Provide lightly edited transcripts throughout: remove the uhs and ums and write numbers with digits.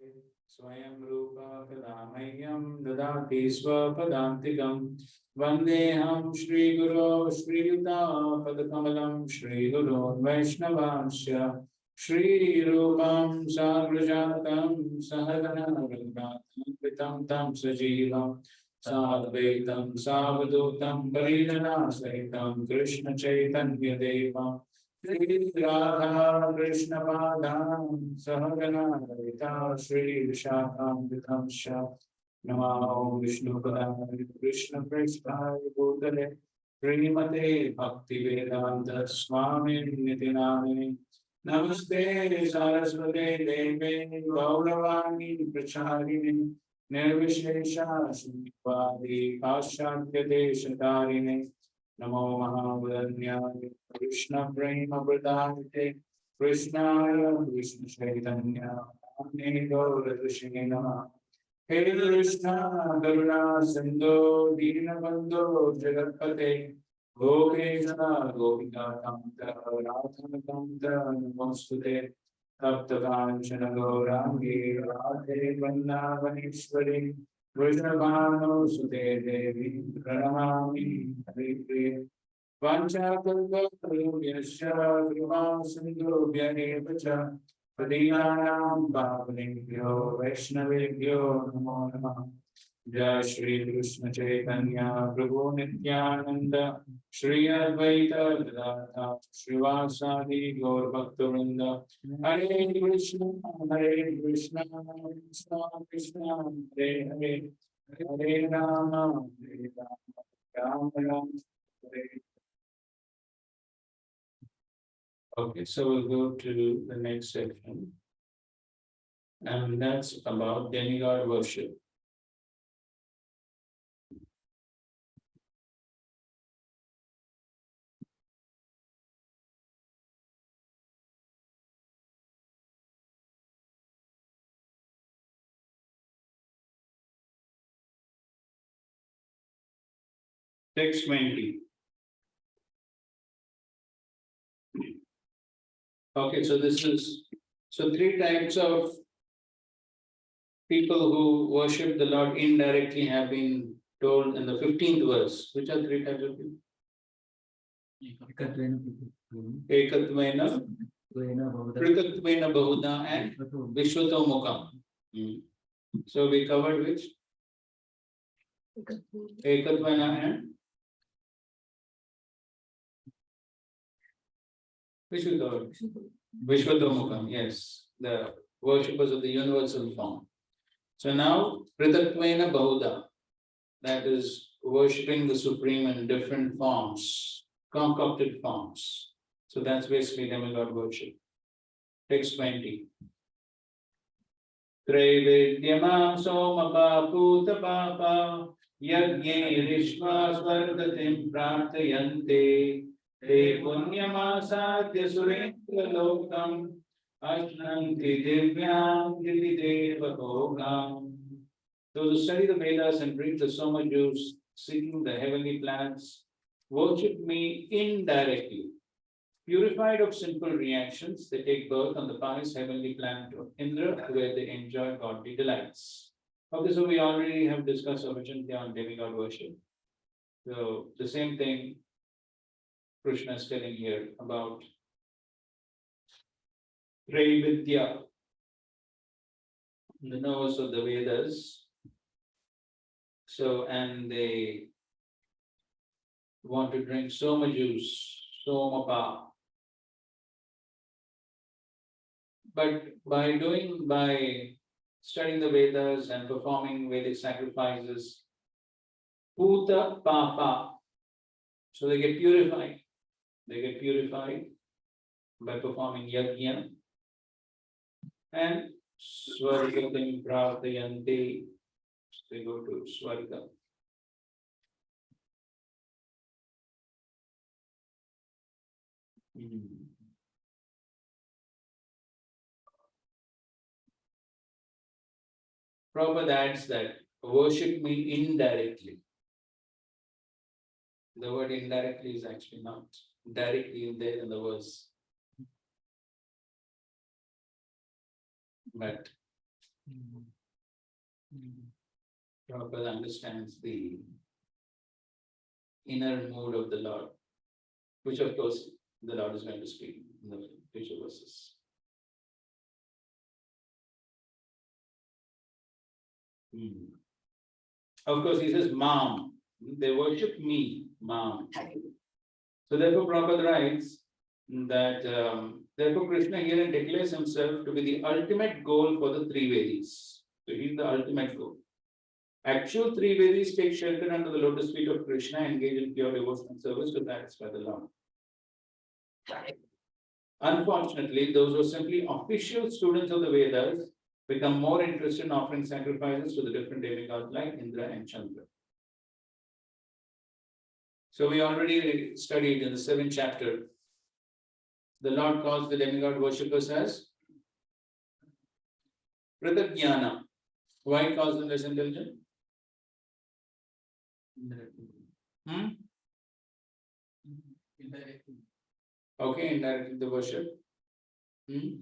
स्वयं रूपा कदा मह्यं ददाति स्वपदान्तिकं वन्देऽहं श्रीगुरो श्रीयुतापदकमलं श्रीगुरोन् वैष्णवांश्च श्रीरूपं साग्रजातं सहगणरघुनाथान्वितं तं सजीवं साद्वैतं सावधूतं परिजनासहितं कृष्णचैतन्यदेवं श्रीराधा कृष्ण पादां सहगना ललिता श्रीविशाखान्वितांश्च नमो विष्णुपदाय कृष्ण प्रेष्ठाय भूतले श्रीमते भक्तिवेदान्त स्वामिनिति नामिने नमस्ते सारस्वते देवे गौरवाणी प्रचारिणे निर्विशेषा शून्यवादी पाश्चात्य देशतारिणे नमो महावदन्याय कृष्ण प्रेम प्रदायते कृष्णाय कृष्ण चैतन्याय गौरऋषिणे नमः हे कृष्ण करुणा सिंधु दीनबंधो जगत्पते गोपेश गोपिकान्त राधाकान्त नमोस्तुते तप्त कांचन गौरांगी राधे वृंदावनेश्वरी वृषभानुसुते देवी प्रणमामि हरिप्रिये वाञ्छाकल्पतरुभ्यश्च कृपा सिन्धुभ्य एव च पतितानां पावनेभ्यो वैष्णवेभ्यो नमो नमः जय श्री कृष्ण चैतन्य प्रभु नित्यानंद श्री अद्वैत गदाधर श्रीवासादि गौर भक्तवृंद हरे कृष्ण कृष्ण कृष्ण हरे हरे हरे राम राम राम हरे. Okay, so we'll go to the next section, and that's about demigod worship. Text 20. Okay, so this is three types of people who worship the Lord indirectly have been told in the 15th verse. Which are three types of people? Ekatvena, Pritatvena Bahuda, and Vishwatomukha. So we covered which? Ekatvena and which we covered? Vishwatomukha, yes, the worshippers of the universal form. So now Pritatvena Bahuda, that is worshipping the Supreme in different forms, concocted forms. So that's basically demigod worship. Text 20. Traivedyamam somapa puta papa yajne rishva svargatim prarthayante te punyamasatya surendra lokam ashnanti divyam deva bhogam. Those who study the Vedas and read the Soma Jews seeking the heavenly planets worship me indirectly. Purified of sinful reactions, they take birth on the pious heavenly planet of Indra, where they enjoy godly delights. Okay, so we already have discussed originally on demigod worship. So the same thing Krishna is telling here about Traividya, the knowers of the Vedas. So, and they want to drink Soma juice, Somapa. But by studying the Vedas and performing Vedic sacrifices, Puta Papa, so they get purified. They get purified by performing Yajna and Swargatim Prarthayante. They go to Swarga. Prabhupada adds that worship me indirectly. The word indirectly is actually not directly in there in the verse. But Prabhupada understands the inner mood of the Lord, which of course the Lord is going to speak in the future verses. Of course, he says, Mom. They worship me, Mom. So therefore, Prabhupada writes that therefore Krishna here declares himself to be the ultimate goal for the three Vedis. So he's the ultimate goal. Actual three Vedis take shelter under the lotus feet of Krishna and engage in pure devotional service to satisfy the Lord. Unfortunately, those who are simply official students of the Vedas become more interested in offering sacrifices to the different demigods like Indra and Chandra. So we already studied in the 7th chapter, the Lord calls the demigod worshippers as Prathagyana. Why he calls them less intelligent? Okay, indirectly the worship. And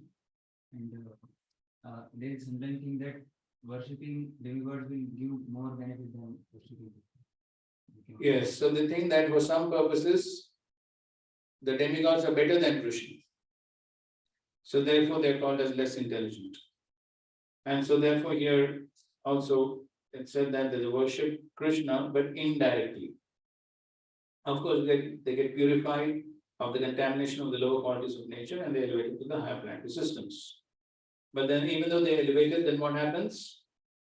there is sometimes thing that worshipping demigods will give more benefit than worshipping. Yes, so they think that for some purposes, the demigods are better than Krishna. So therefore they are called as less intelligent. And so therefore here also it said that they worship Krishna, but indirectly. Of course, they get purified of the contamination of the lower qualities of nature and they are elevated to the higher planetary systems. But then even though they are elevated, then what happens?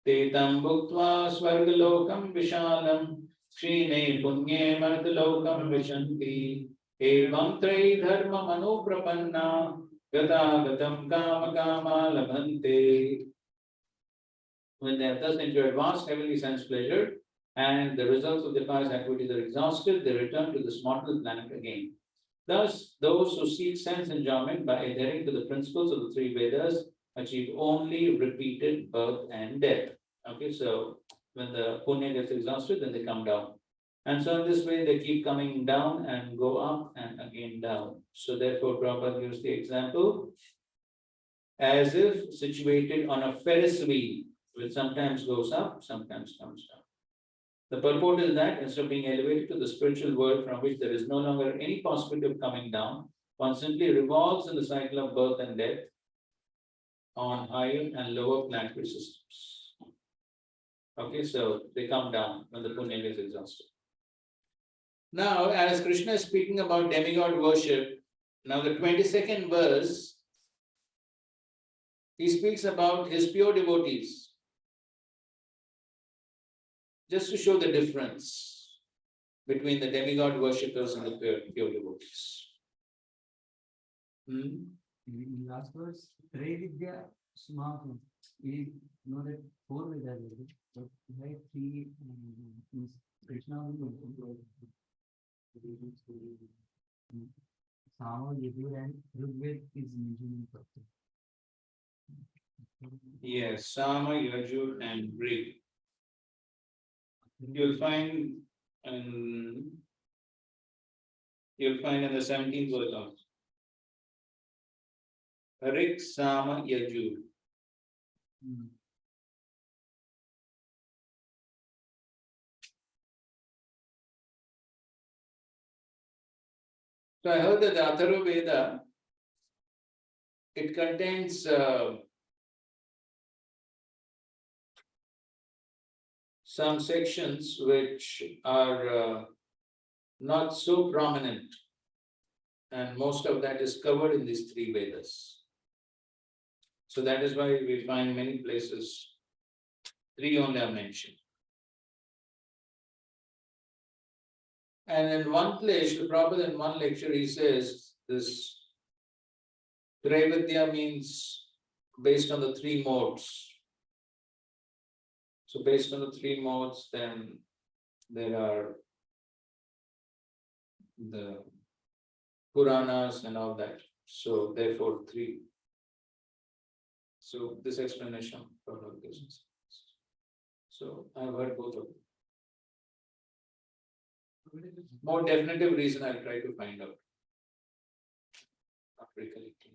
Te tam bhuktva svargalokam vishalam Shrine punye martalokam vishanti evam trei dharma manuprapanna gata gatam kama kama labhante. When they have thus enjoyed vast heavenly sense pleasure and the results of their pious activities are exhausted, they return to this mortal planet again. Thus, those who seek sense enjoyment by adhering to the principles of the three Vedas achieve only repeated birth and death. Okay, so when the punya gets exhausted, then they come down. And so in this way, they keep coming down and go up and again down. So therefore, Prabhupada gives the example as if situated on a Ferris wheel, which sometimes goes up, sometimes comes down. The purport is that instead of being elevated to the spiritual world from which there is no longer any possibility of coming down, one simply revolves in the cycle of birth and death on higher and lower planetary systems. Okay, so they come down when the punya is exhausted. Now, as Krishna is speaking about demigod worship, now the 22nd verse, he speaks about his pure devotees. Just to show the difference between the demigod worshippers and the pure devotees. In the last verse, Trividya Smakum. We know that 4 Vedas, but we have 3 Krishna Sama, Yajur, and Rigved is mentioned in Pratya. Yes, Sama, Yajur, and Rig. You'll find in the 17th verse also. Rig, Sama, Yajur. So I heard that the Atharva Veda, it contains some sections which are not so prominent, and most of that is covered in these 3 Vedas. So that is why we find many places 3 only are mentioned. And in one place, Prabhupada in one lecture, he says this Traividya means based on the 3 modes. So based on the 3 modes, then there are the Puranas and all that. So therefore 3. So this explanation for all this. So I've heard both of them. More definitive reason I'll try to find out. Not recollecting.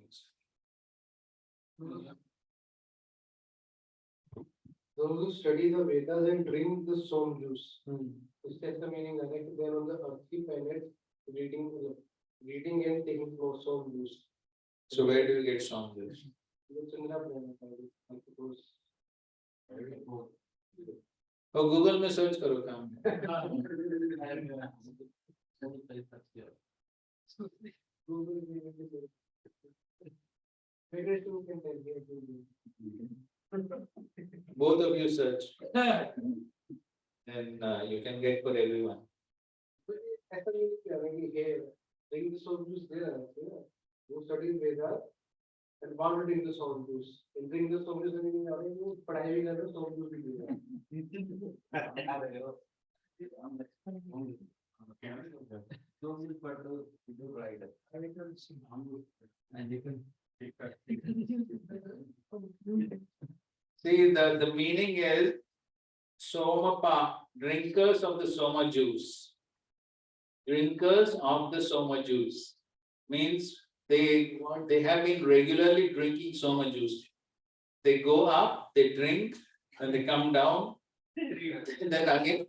Those who study the Vedas and drink the som juice. Is that the meaning? Like they are on the earthly planet reading and taking som juice. So where do you get some juice? Chandra planet, I suppose. Oh, Google में search करो काम. Both of you search. And you can get for everyone. ऐसा नहीं क्या है कि ये drink the som juice there. Who study Vedas and want to drink the som juice. And drink the som juice and you पढ़ाई भी कर रहे हो som juice भी पी रहे हो. And they can. See, the meaning is Somapa, drinkers of the Soma juice. Drinkers of the Soma juice means they have been regularly drinking Soma juice. They go up, they drink, and they come down, and then again.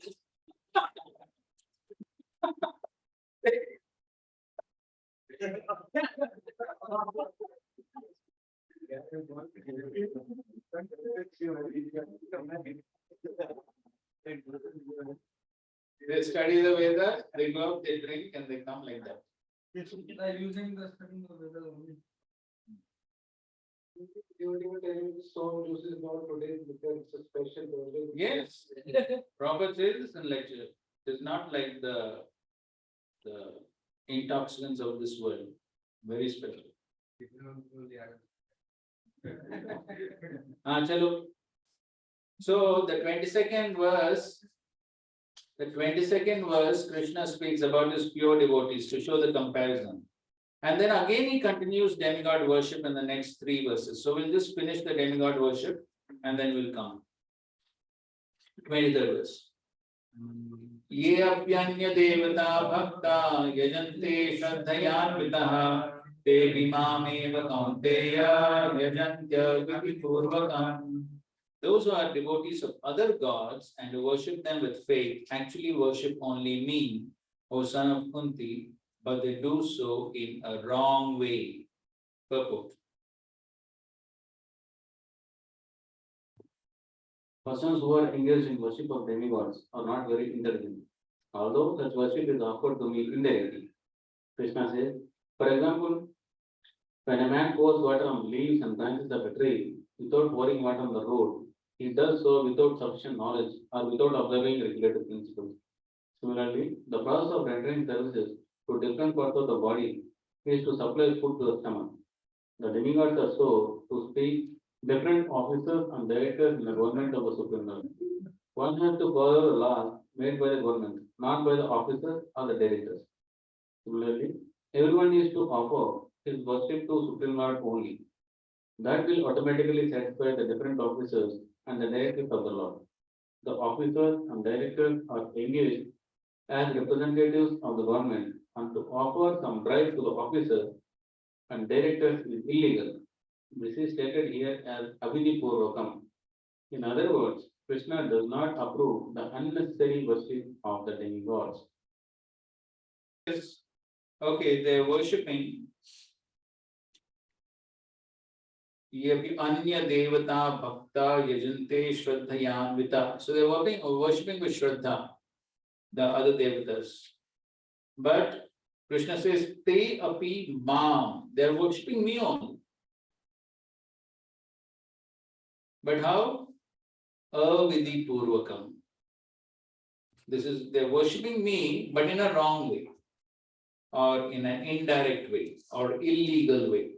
They study the Vedas, they go up, they drink, and they come like that. Are using the studying of Vedas only. You will tell me the som juice is not today because it's a special version. Yes, Prabhupada says this in lecture. It's not like the intoxicants of this world. Very special. Chalo. So the 22nd verse, Krishna speaks about his pure devotees to show the comparison. And then again he continues demigod worship in the next 3 verses. So we'll just finish the demigod worship and then we'll come. 23rd verse. Ye apyanya devata bhakta yajante shraddhayanvitah te bimameva kaunteya yajantya vidipurvakam. Those who are devotees of other gods and who worship them with faith actually worship only me, O son of Kunti, but they do so in a wrong way. Purport. Persons who are engaged in worship of demigods are not very intelligent, although such worship is offered to me indirectly. Krishna says, for example, when a man pours water on leaves and branches of a tree without pouring water on the road, he does so without sufficient knowledge or without observing regulative principles. Similarly, the process of rendering services to different parts of the body is to supply food to the stomach. The demigods are so, to speak, different officers and directors in the government of the Supreme Lord. One has to follow the laws made by the government, not by the officers or the directors. Similarly, everyone needs to offer his worship to Supreme Lord only. That will automatically satisfy the different officers and the directives of the Lord. The officers and directors are engaged as representatives of the government, and to offer some bribe to the officers and directors is illegal. This is stated here as avidipurvakam. In other words, Krishna does not approve the unnecessary worship of the demigods. Okay, they're worshipping Anya Devata Bhakta Yajante Shraddhayanvita. So they're worshipping with Shraddha, the other devatas. But Krishna says, Te api mam. They're worshipping me only. But how? Avidhi purvakam. They're worshipping me, but in a wrong way, or in an indirect way, or illegal way.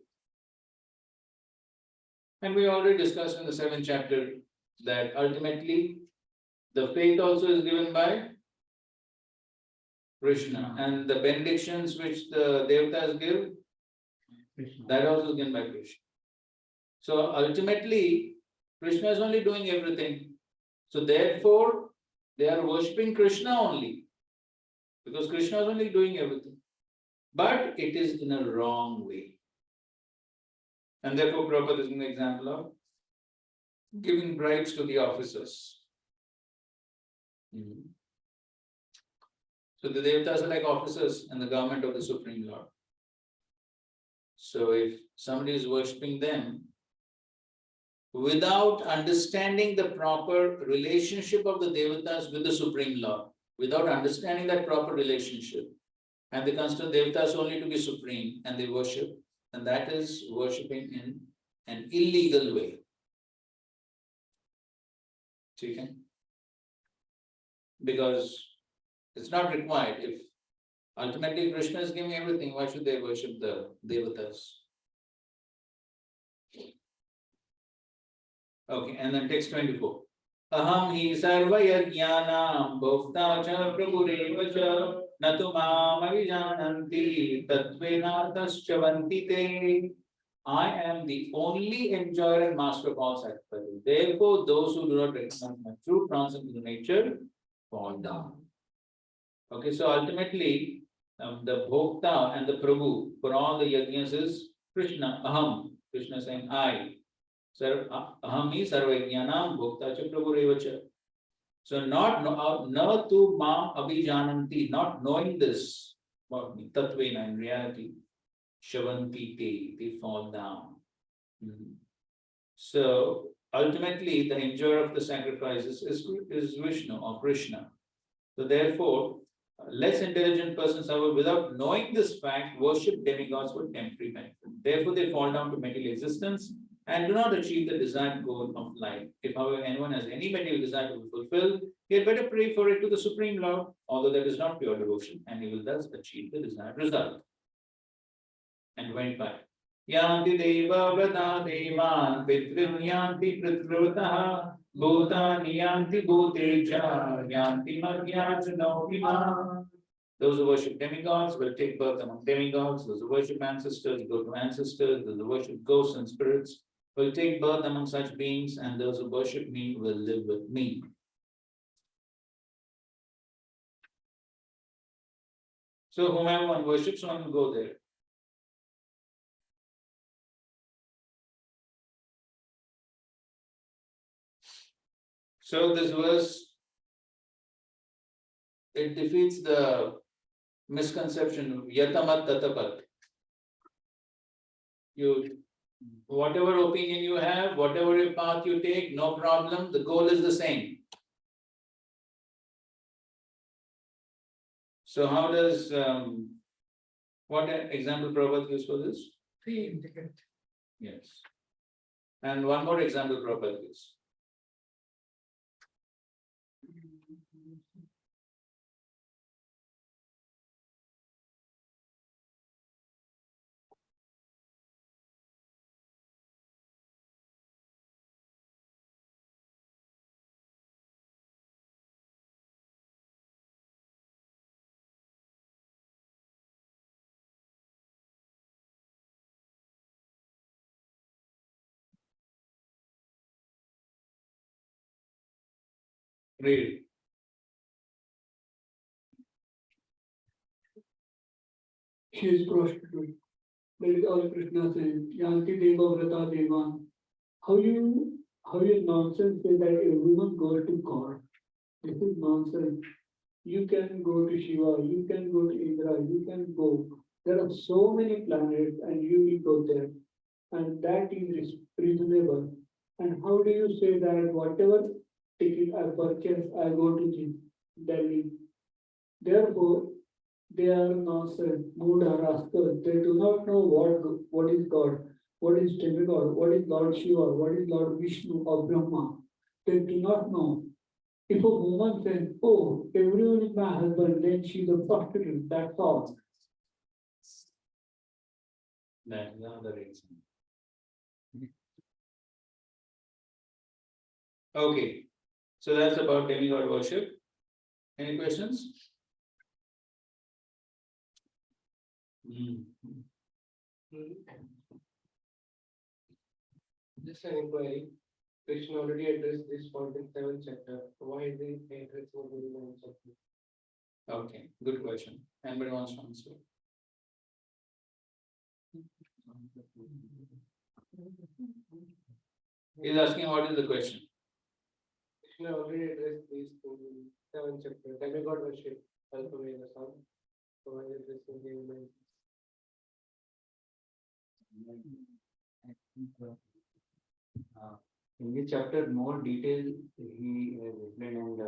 And we already discussed in the 7th chapter that ultimately the faith also is given by Krishna, and the benedictions which the devatas give, that also is given by Krishna. So ultimately, Krishna is only doing everything. So therefore, they are worshipping Krishna only, because Krishna is only doing everything. But it is in a wrong way. And therefore, Prabhupada is an example of giving bribes to the officers. So the Devatas are like officers in the government of the Supreme Lord. So if somebody is worshipping them without understanding the proper relationship of the Devatas with the Supreme Lord, without understanding that proper relationship, and they consider Devatas only to be supreme and they worship, and that is worshipping in an illegal way. Okay? Because it's not required. If ultimately Krishna is giving everything, why should they worship the Devatas? Okay, and then text 24. Aham hi sarva yajnanam bhokta cha prabhureva cha natu mam avijananti tatvenartascha vantite. I am the only enjoyer and master of all sacrifices. Therefore, those who do not recognize my true transcendental nature fall down. Okay, so ultimately, the Bhokta and the Prabhu for all the yajnas is Krishna, Aham. Krishna saying, I. Aham hi sarvajnanam Bhokta cha Prabhu cha. So na tu mam abhijananti, not knowing this about me, tatvena in reality, shavanti te, they fall down. So ultimately, the enjoyer of the sacrifices is Vishnu or Krishna. So therefore, less intelligent persons, however, without knowing this fact, worship demigods for temporary benefit. Therefore, they fall down to material existence and do not achieve the desired goal of life. If, however, anyone has any material desire to be fulfilled, he had better pray for it to the Supreme Lord, although that is not pure devotion, and he will thus achieve the desired result. And 25. Yanti deva vrata devan pitrin yanti pritvrataha bhutani yanti bhutecha yanti madhyachanotima. Those who worship demigods will take birth among demigods. Those who worship ancestors go to ancestors. Those who worship ghosts and spirits will take birth among such beings, and those who worship me will live with me. So whomever one worships, one will go there. So this verse, it defeats the misconception of yatamat tatapat. You, whatever opinion you have, whatever path you take, no problem, the goal is the same. So how does, what example Prabhupada gives for this? Three indicate. Yes. And one more example Prabhupada gives. Read. She is prostitute. That is all Krishna says. Yanti Deva Vrata Devan. How you nonsense say that everyone goes to God? This is nonsense. You can go to Shiva, you can go to Indra, you can go. There are so many planets and you will go there. And that is reasonable. And how do you say that whatever ticket I purchase, I go to Delhi? Therefore, they are nonsense, Buddha, rascals. They do not know what is God, what is demigod, what is Lord Shiva, what is Lord Vishnu or Brahma. They do not know. If a woman says, oh, everyone is my husband, then she's a prostitute, that's all. That is another reason. Okay, so that's about demigod worship. Any questions? Just an inquiry. Krishna already addressed this point in 7th chapter. Why is the address for the 9th chapter? Okay, good question. Anybody wants to answer? He's asking what is the question? Krishna already addressed these things in 7th chapter. Demigod worship, Alpha the Son. So why is this in the nine? I think, in this chapter, more detail he has explained and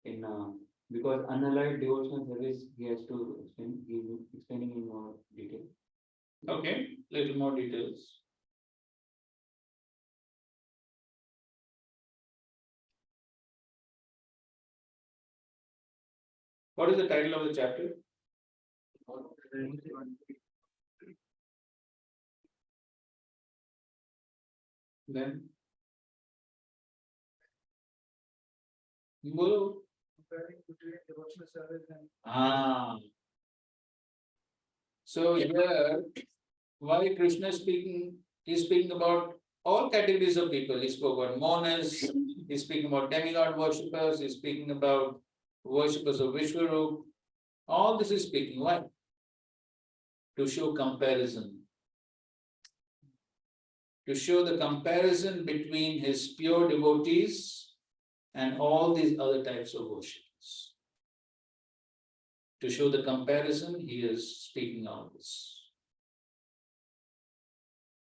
in because unallied devotional service he has to explain. He is explaining in more detail. Okay, little more details. What is the title of the chapter? Then. Bolo. Ah. So here, why Krishna is speaking, he's speaking about all categories of people. He spoke about monas, he's speaking about demigod worshippers, he's speaking about worshippers of Vishwarup. All this is speaking. Why? To show comparison. To show the comparison between his pure devotees and all these other types of worshippers. To show the comparison, he is speaking all this.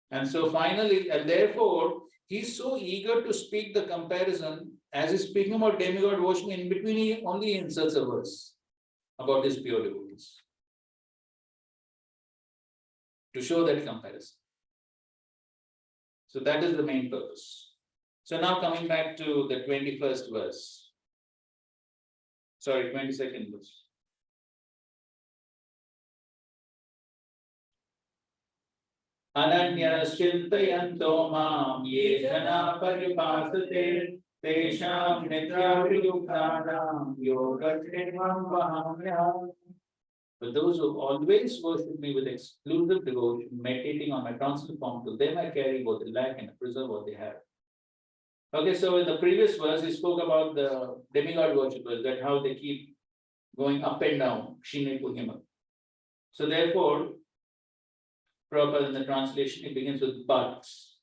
And so finally, and therefore, he's so eager to speak the comparison, as he's speaking about demigod worship, in between he only inserts a verse about his pure devotees. To show that comparison. So that is the main purpose. So now coming back to the 21st verse. Sorry, 22nd verse. Ananyas chintayanto mam ye jana paripasate tesham nityabhidukhanam yogatrimam vahamyam. For those who always worship me with exclusive devotion, meditating on my transcendental form, to them I carry both the lack and preserve what they have. Okay, so in the previous verse, he spoke about the demigod worshippers, that how they keep going up and down, Kshine Punyama. So therefore, proper in the translation, it begins with buts.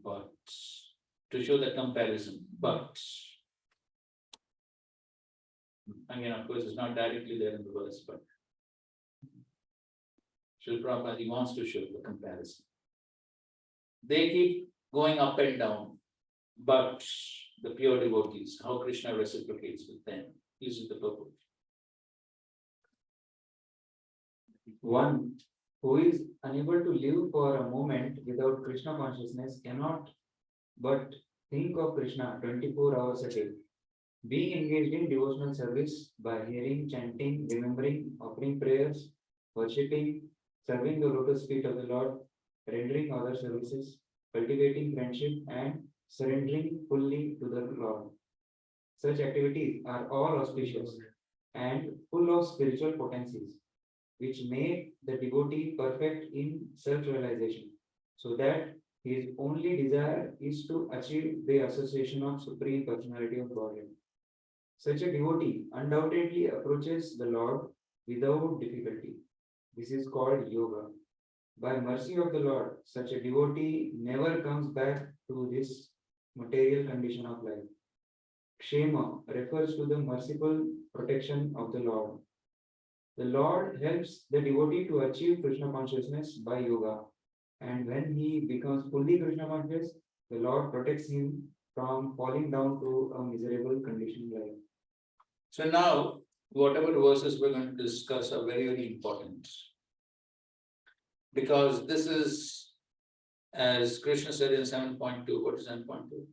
Buts. To show the comparison, buts. Again, of course, it's not directly there in the verse, but Srila Prabhupada, he wants to show the comparison. They keep going up and down, but the pure devotees, how Krishna reciprocates with them, this is the purpose. One who is unable to live for a moment without Krishna consciousness cannot but think of Krishna 24 hours a day. Being engaged in devotional service by hearing, chanting, remembering, offering prayers, worshipping, serving the lotus feet of the Lord, rendering other services, cultivating friendship, and surrendering fully to the Lord. Such activities are all auspicious and full of spiritual potencies, which make the devotee perfect in self-realization, so that his only desire is to achieve the association of Supreme Personality of Godhead. Such a devotee undoubtedly approaches the Lord without difficulty. This is called yoga. By mercy of the Lord, such a devotee never comes back to this material condition of life. Kshema refers to the merciful protection of the Lord. The Lord helps the devotee to achieve Krishna consciousness by yoga. And when he becomes fully Krishna conscious, the Lord protects him from falling down to a miserable condition life. So now, whatever verses we're going to discuss are very, very important. Because this is, as Krishna said in 7.2, what is 7.2?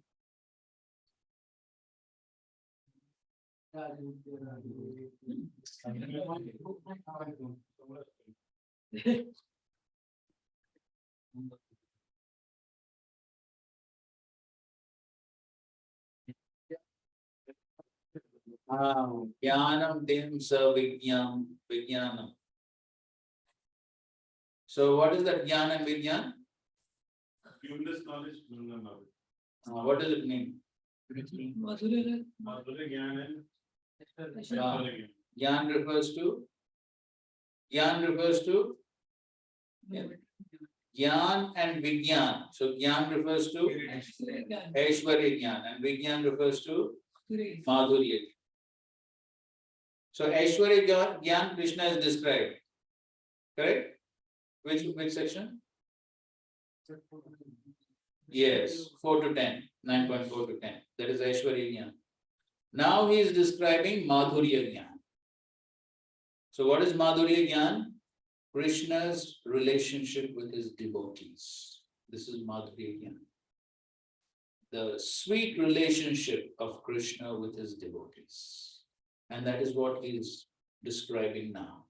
Jnanam tim sa vijnanam. So what is that jnana and vijnana? Clueless knowledge, clueless knowledge. What does it mean? Madhurya Gyan and Madhurya Gyan. Jnana refers to? Gyan and Vigyan. So Gyan refers to Aishwarya Gyan and Vigyan refers to Madhurya. So Aishwarya Gyan Krishna is described. Correct? Which section? Yes, 4 to 10, 9.4 to 10. That is Aishwarya Gyan. Now he is describing Madhurya Gyan. So what is Madhurya Gyan? Krishna's relationship with his devotees. This is Madhurya Gyan. The sweet relationship of Krishna with his devotees. And that is what he is describing now.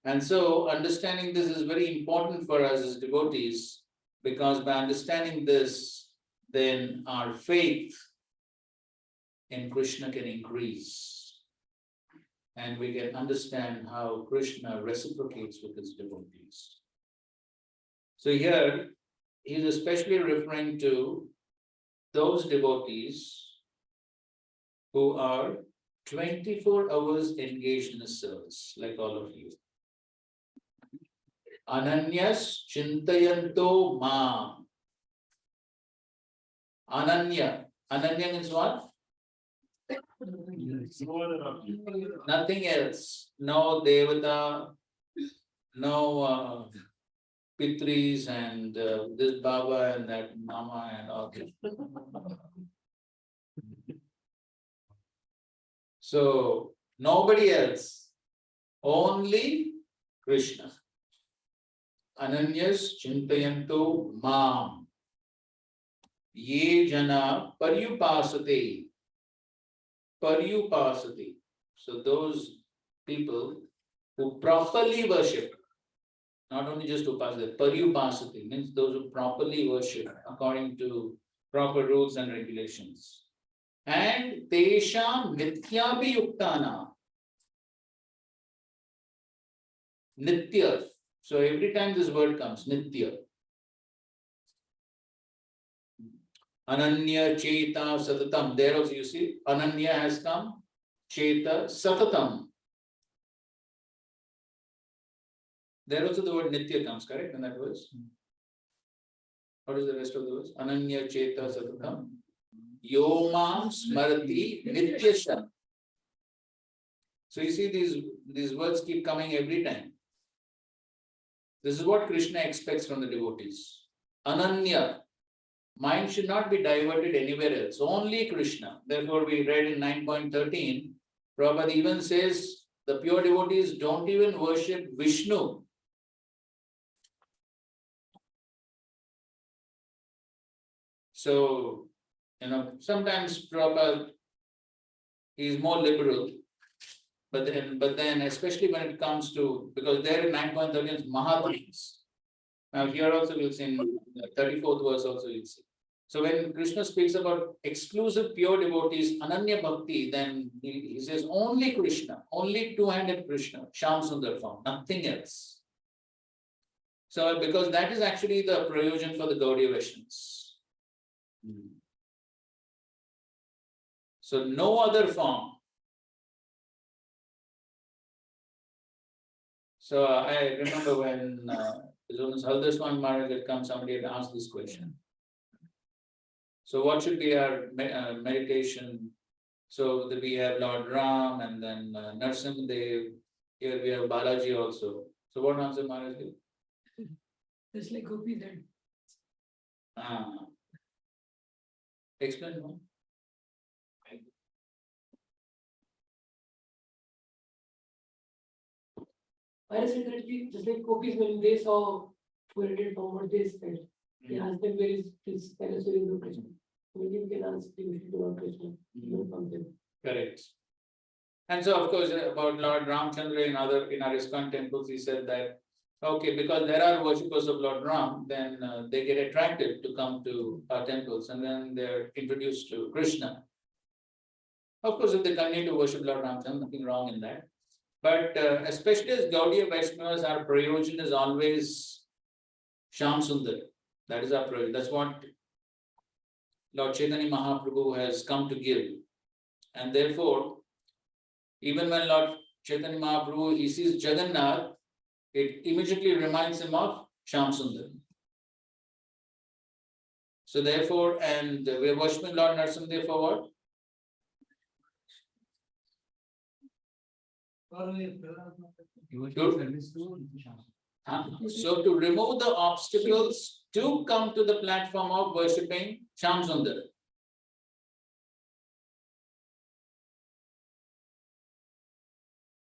And so understanding this is very important for us as devotees, because by understanding this, then our faith in Krishna can increase. And we can understand how Krishna reciprocates with his devotees. So here, he is especially referring to those devotees who are 24 hours engaged in the service, like all of you. Ananyas Chintayanto Mam. Ananya. Ananya means what? No other option. Nothing else. No Devata, no Pitris and this Baba and that Mama and all this. So nobody else, only Krishna. Ananyas Chintayanto Mam. Ye Jana Paryupasate. Paryupasati. So those people who properly worship, not only just upasati, paryupasati means those who properly worship according to proper rules and regulations. And tesham nityabhi yuktana. Nitya. So every time this word comes, nitya. Ananya, Cheta, Satatam. There also you see, Ananya has come, Cheta, Satatam. There also the word Nitya comes, correct, in that verse? What is the rest of the verse? Ananya, Cheta, Satatam. Yomam Smarati Nityasha. So you see these words keep coming every time. This is what Krishna expects from the devotees. Ananya. Mind should not be diverted anywhere else, only Krishna. Therefore, we read in 9.13, Prabhupada even says the pure devotees don't even worship Vishnu. So, sometimes Prabhupada is more liberal, but then especially when it comes to, because there in 9.13 is Mahaprabhus. Now here also we'll see in the 34th verse also you'll see. So when Krishna speaks about exclusive pure devotees, Ananya Bhakti, then he says only Krishna, only two-handed Krishna, Shyam Sundar form, nothing else. So because that is actually the prayojan for the Gaudiya Vaishnavas. So no other form. So I remember when Haldar Swami Maharaj had come, somebody had asked this question. So what should be our meditation? So that we have Lord Ram and then Narsimhadev. Here we have Balaji also. So what answer Maharaj gave? Just like Gopi said. Explain more. I said that just like Gopis, when they saw 400 from what they said, they asked them where is this Saraswati Krishna. Maybe we can ask the Lord Krishna, even from them. Correct. And so, of course, about Lord Ramchandra in our ISKCON temples, he said that, okay, because there are worshippers of Lord Ram, then they get attracted to come to our temples and then they're introduced to Krishna. Of course, if they continue to worship Lord Ramchandra, nothing wrong in that. But especially as Gaudiya Vaishnavas, our prayojan is always Shyam Sundar. That is our prayojan. That's what Lord Chaitanya Mahaprabhu has come to give. And therefore, even when Lord Chaitanya Mahaprabhu he sees Jagannath, it immediately reminds him of Shyam Sundar. So therefore, and we are worshiping Lord Narasimha for what? So to remove the obstacles to come to the platform of worshipping Shyam Sundar.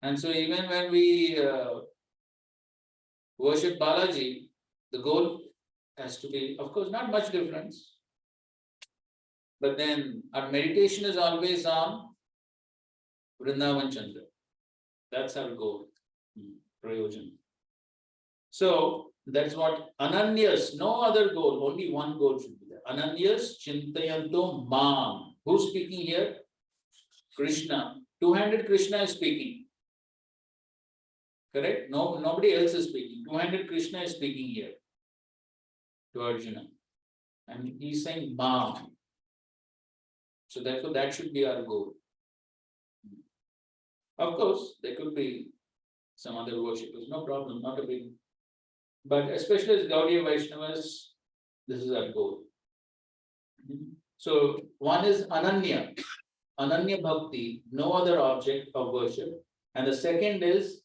And so even when we worship Balaji, the goal has to be, of course, not much difference. But then our meditation is always on Vrindavan Chandra. That's our goal, Prayojan. So that's what Ananyas, no other goal, only one goal should be there. Ananyas Chintayanto Mam. Who's speaking here? Krishna. Two-handed Krishna is speaking. Correct? No, nobody else is speaking. Two-handed Krishna is speaking here to Arjuna. And he's saying Mam. So therefore that should be our goal. Of course, there could be some other worshippers, no problem, not a big. But especially as Gaudiya Vaishnavas, this is our goal. So one is Ananya, Ananya Bhakti, no other object of worship. And the second is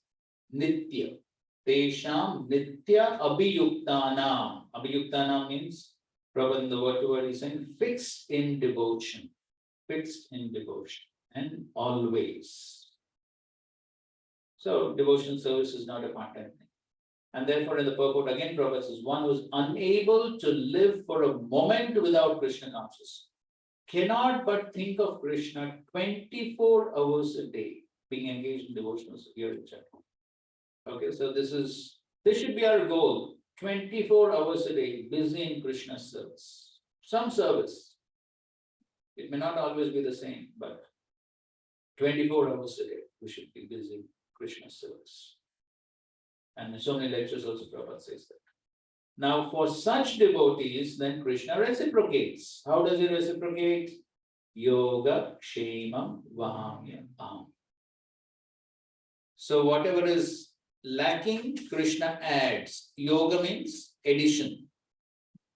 Nitya, Tesham Nitya Abhiyuktanam. Abhiyuktanam means, Prabhupada, the word to word is saying, fixed in devotion, and always. So devotion service is not a part-time thing. And therefore in the purport again, Prabhupada says, one who is unable to live for a moment without Krishna consciousness cannot but think of Krishna 24 hours a day, being engaged in devotional service. Okay, so this should be our goal. 24 hours a day, busy in Krishna service. Some service. It may not always be the same, but 24 hours a day, we should be busy in Krishna service. And in so many lectures also Prabhupada says that. Now for such devotees, then Krishna reciprocates. How does he reciprocate? Yoga Kshemam Vahamyam. So whatever is lacking, Krishna adds. Yoga means addition.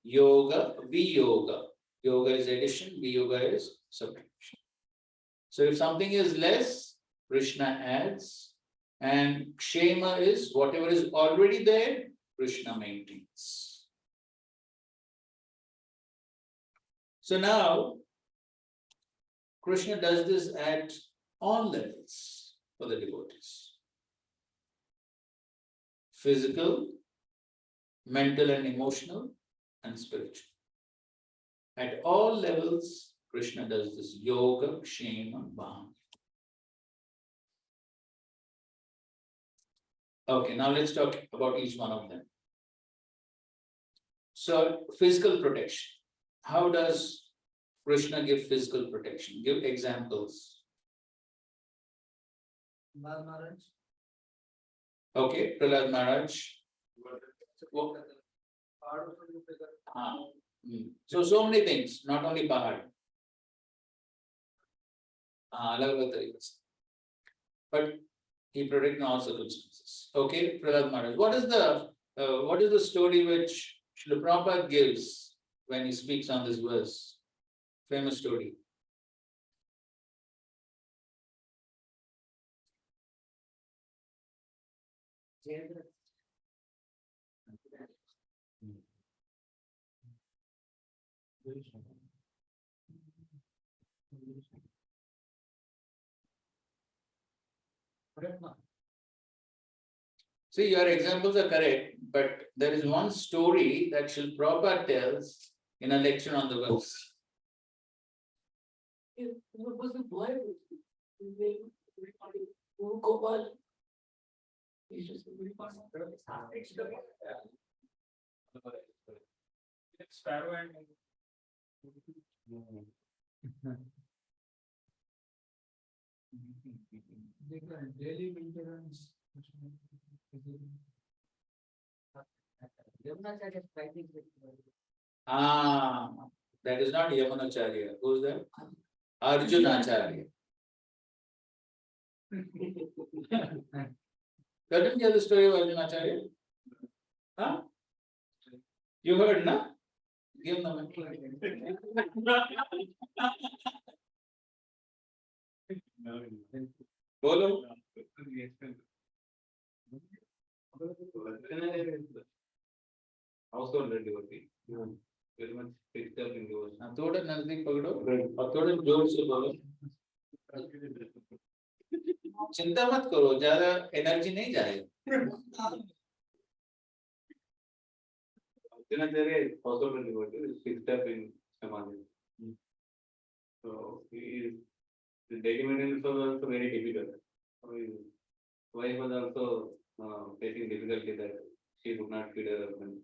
Yoga, Viyoga. Yoga is addition, Viyoga is subtraction. So if something is less, Krishna adds. And Kshema is whatever is already there, Krishna maintains. So now, Krishna does this at all levels for the devotees. Physical, mental and emotional, and spiritual. At all levels, Krishna does this yoga, kshema, bham. Okay, now let's talk about each one of them. So, physical protection. How does Krishna give physical protection? Give examples. Okay, Prahlad Maharaj. So many things, not only Pahad. But he protected in all circumstances. Okay, Prahlad Maharaj. What is the story which Srila Prabhupada gives when he speaks on this verse? Famous story. See, your examples are correct, but there is one story that Srila Prabhupada tells in a lecture on the verse. What was the boy? Gopal. He's just a very fun. Daily maintenance. That is not Yamunacharya. Who's that? Arjunacharya. Couldn't hear the story of Arjunacharya? Huh? You heard, na? Give them a. Bolo. Household devotee. Very much picked up in devotion. थोड़ा नजदीक पकड़ो और थोड़े जोर से बोलो. चिंता मत करो ज्यादा एनर्जी नहीं जाएगी Dinacharya is household devotee is picked up in Samadhi. So he is the daily maintenance was also very difficult. So his wife was also facing difficulty that she could not feed her husband.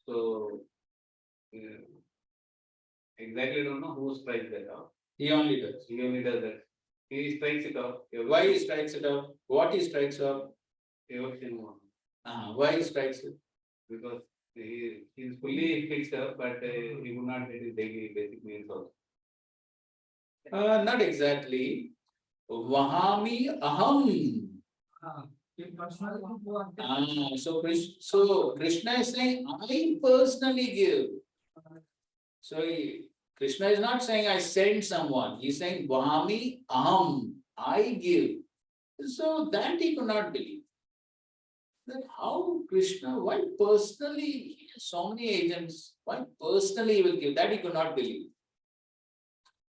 So exactly don't know who strikes that off. he only does He only does that. He strikes it off. why he strikes it off what he strikes off Devotion why he strikes it because he is fully fixed up, but he would not get his daily basic needs also. not exactly vahami aham so Krishna is saying I personally give so Krishna is not saying I send someone he's saying vahami aham I give so that he could not believe that how Krishna, why personally, he has so many agents, why personally he will give, that he could not believe.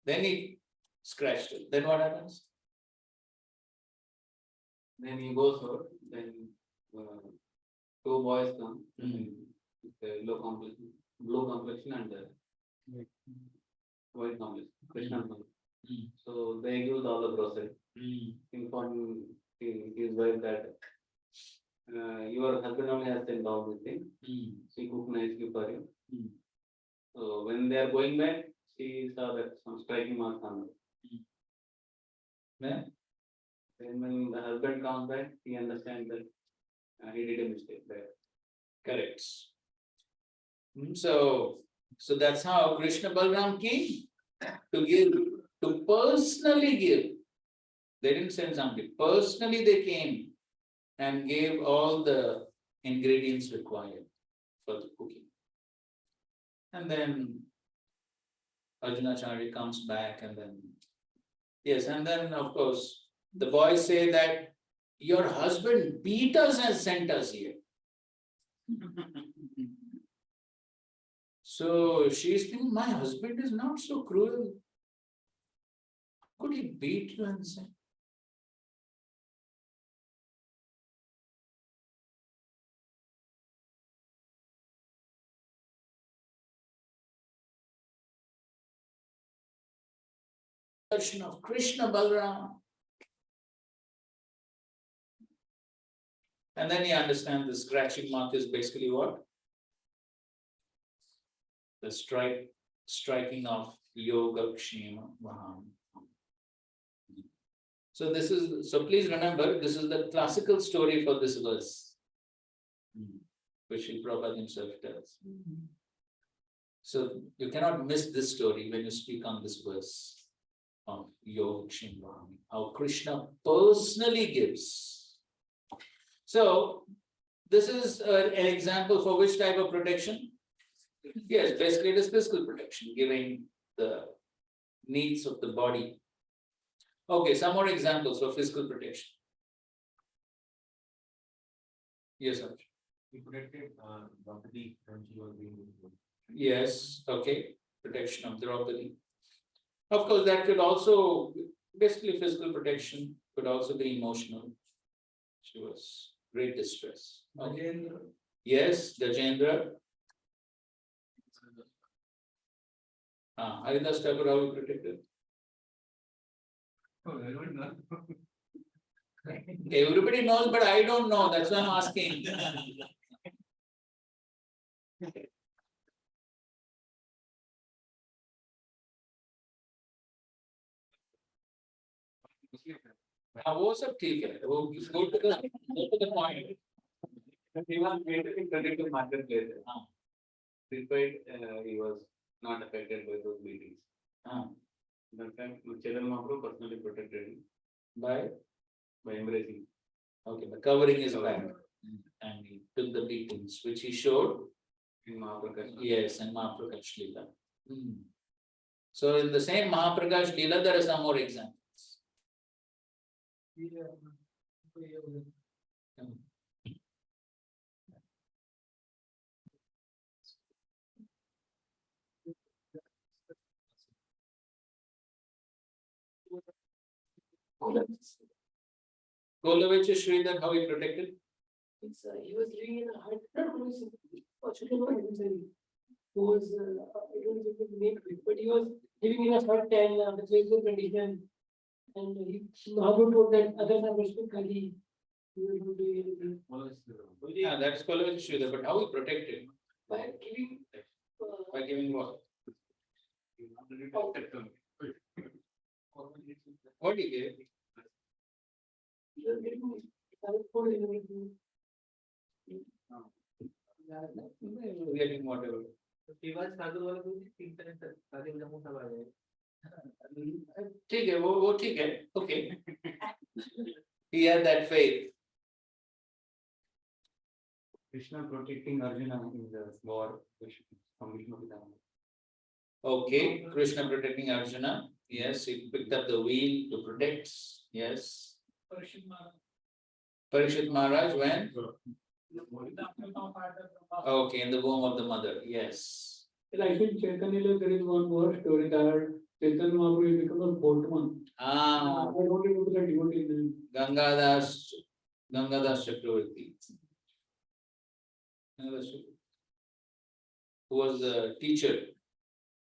Then he scratched it, then what happens? Then he goes out, then two boys come, with a low complexion, blue complexion and white complexion, Krishna complexion. So they give all the grocery, informing his wife that your husband only has sent all these things. She cooked nicely for him. So when they are going back, she saw that some striking marks on her. Then Then when the husband comes back, he understands that he did a mistake there. correct. So that's how Krishna Balram came to give, to personally give. They didn't send somebody, personally they came and gave all the ingredients required for the cooking. And then Arjunacharya comes back and then, yes, and then of course, the boys say that your husband beat us and sent us here. So she's thinking, my husband is not so cruel. How could he beat you and send? Version of Krishna Balram. And then you understand the scratching mark is basically what? The striking of Yoga Kshema Vaham. So so please remember, this is the classical story for this verse, which Srila Prabhupada himself tells. So you cannot miss this story when you speak on this verse of Yoga Kshema Vaham, how Krishna personally gives. So this is an example for which type of protection? Yes, basically it is physical protection, giving the needs of the body. Okay, some more examples for physical protection. Yes, sir. He protected Draupadi when she was being. Yes, okay, protection of Draupadi. Of course, that could also, basically physical protection, could also be emotional. She was great distress. Okay. Yes, Gajendra. Haridas Thakur, how you protected? Oh, I don't know. Everybody knows, but I don't know, that's why I'm asking. वो सब ठीक है, वो go to the point. He was maintaining connected marketplace. Despite he was not affected by those meetings. That time, Chaitanya Mahaprabhu personally protected him By embracing. okay, by covering his back. And he took the beatings, which he showed In Mahaprakash. Yes, and Mahaprakash Leela. So in the same Mahaprakash Leela, there are some more examples. Golovich Sridhar, how he protected? He was living in a hut, not only fortunately, who was, I don't know if the name, but he was living in a hut and the physical condition. And he, Mahaprabhu told that others are respectfully. He will not do anything Yeah, that's Golovich Sridhar, but how he protected? by giving. By giving what? What he gave? He was getting food and everything. Getting whatever. Shivaji साधु वाला तो ठीक तरह से साधु जम्मू सब आ गए ठीक है वो ठीक है okay. He had that faith. Krishna protecting Arjuna in the war from Bhishma Pitama. Okay, Krishna protecting Arjuna. Yes, he picked up the wheel to protect. Yes. Parikshit Maharaj when? Okay, in the womb of the mother. Yes. Like in Chaitanya, there is one more story that Chaitanya Mahaprabhu become a boatman. Ah, I don't remember the devotee name. Gangadas Chakravarti. Gangadas Chakravarti, who was the teacher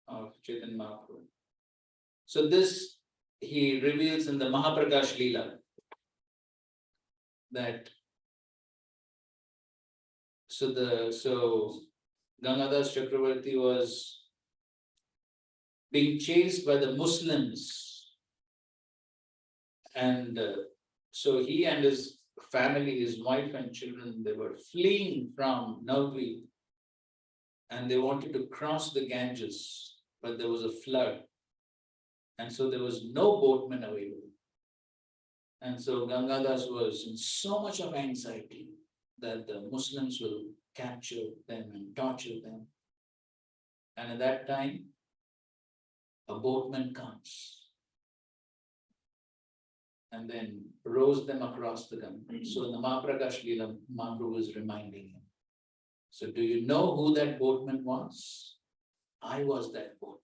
of Chaitanya Mahaprabhu. So this he reveals in the Mahaprakash Leela that so Gangadas Chakravarti was being chased by the Muslims, and so he and his family, his wife and children, they were fleeing from Navri, and they wanted to cross the Ganges, but there was a flood, and so there was no boatman available. And so Gangadas was in so much of anxiety that the Muslims will capture them and torture them. And at that time, a boatman comes and then rows them across the Ganga. So in the Mahaprakash Leela, Mahaprabhu is reminding him. So do you know who that boatman was? I was that boatman.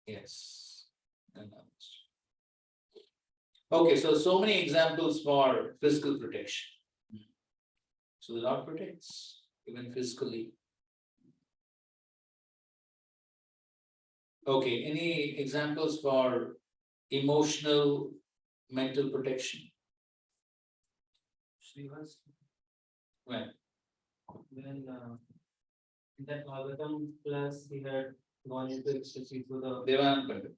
Yes. Gangadas. Okay, so many examples for physical protection. So the Lord protects, even physically. Okay, any examples for emotional, mental protection? Srivas, When? when in that Bhagavatam class, he had gone into ecstasy to the. Devanand Pandit.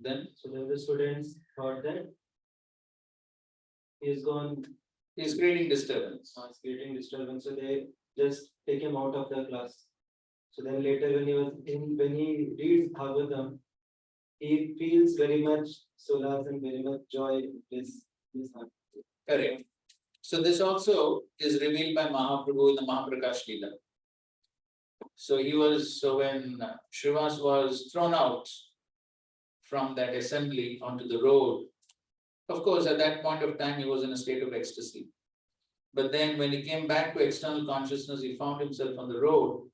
Then So then the students thought that he is gone, he's creating disturbance. creating disturbance, so they just take him out of the class. So then later when he reads Bhagavatam, he feels very much solace and very much joy in his heart. Correct. So this also is revealed by Mahaprabhu in the Mahaprakash Leela. So when Srivas was thrown out from that assembly onto the road, of course, at that point of time, he was in a state of ecstasy. But then when he came back to external consciousness, he found himself on the road,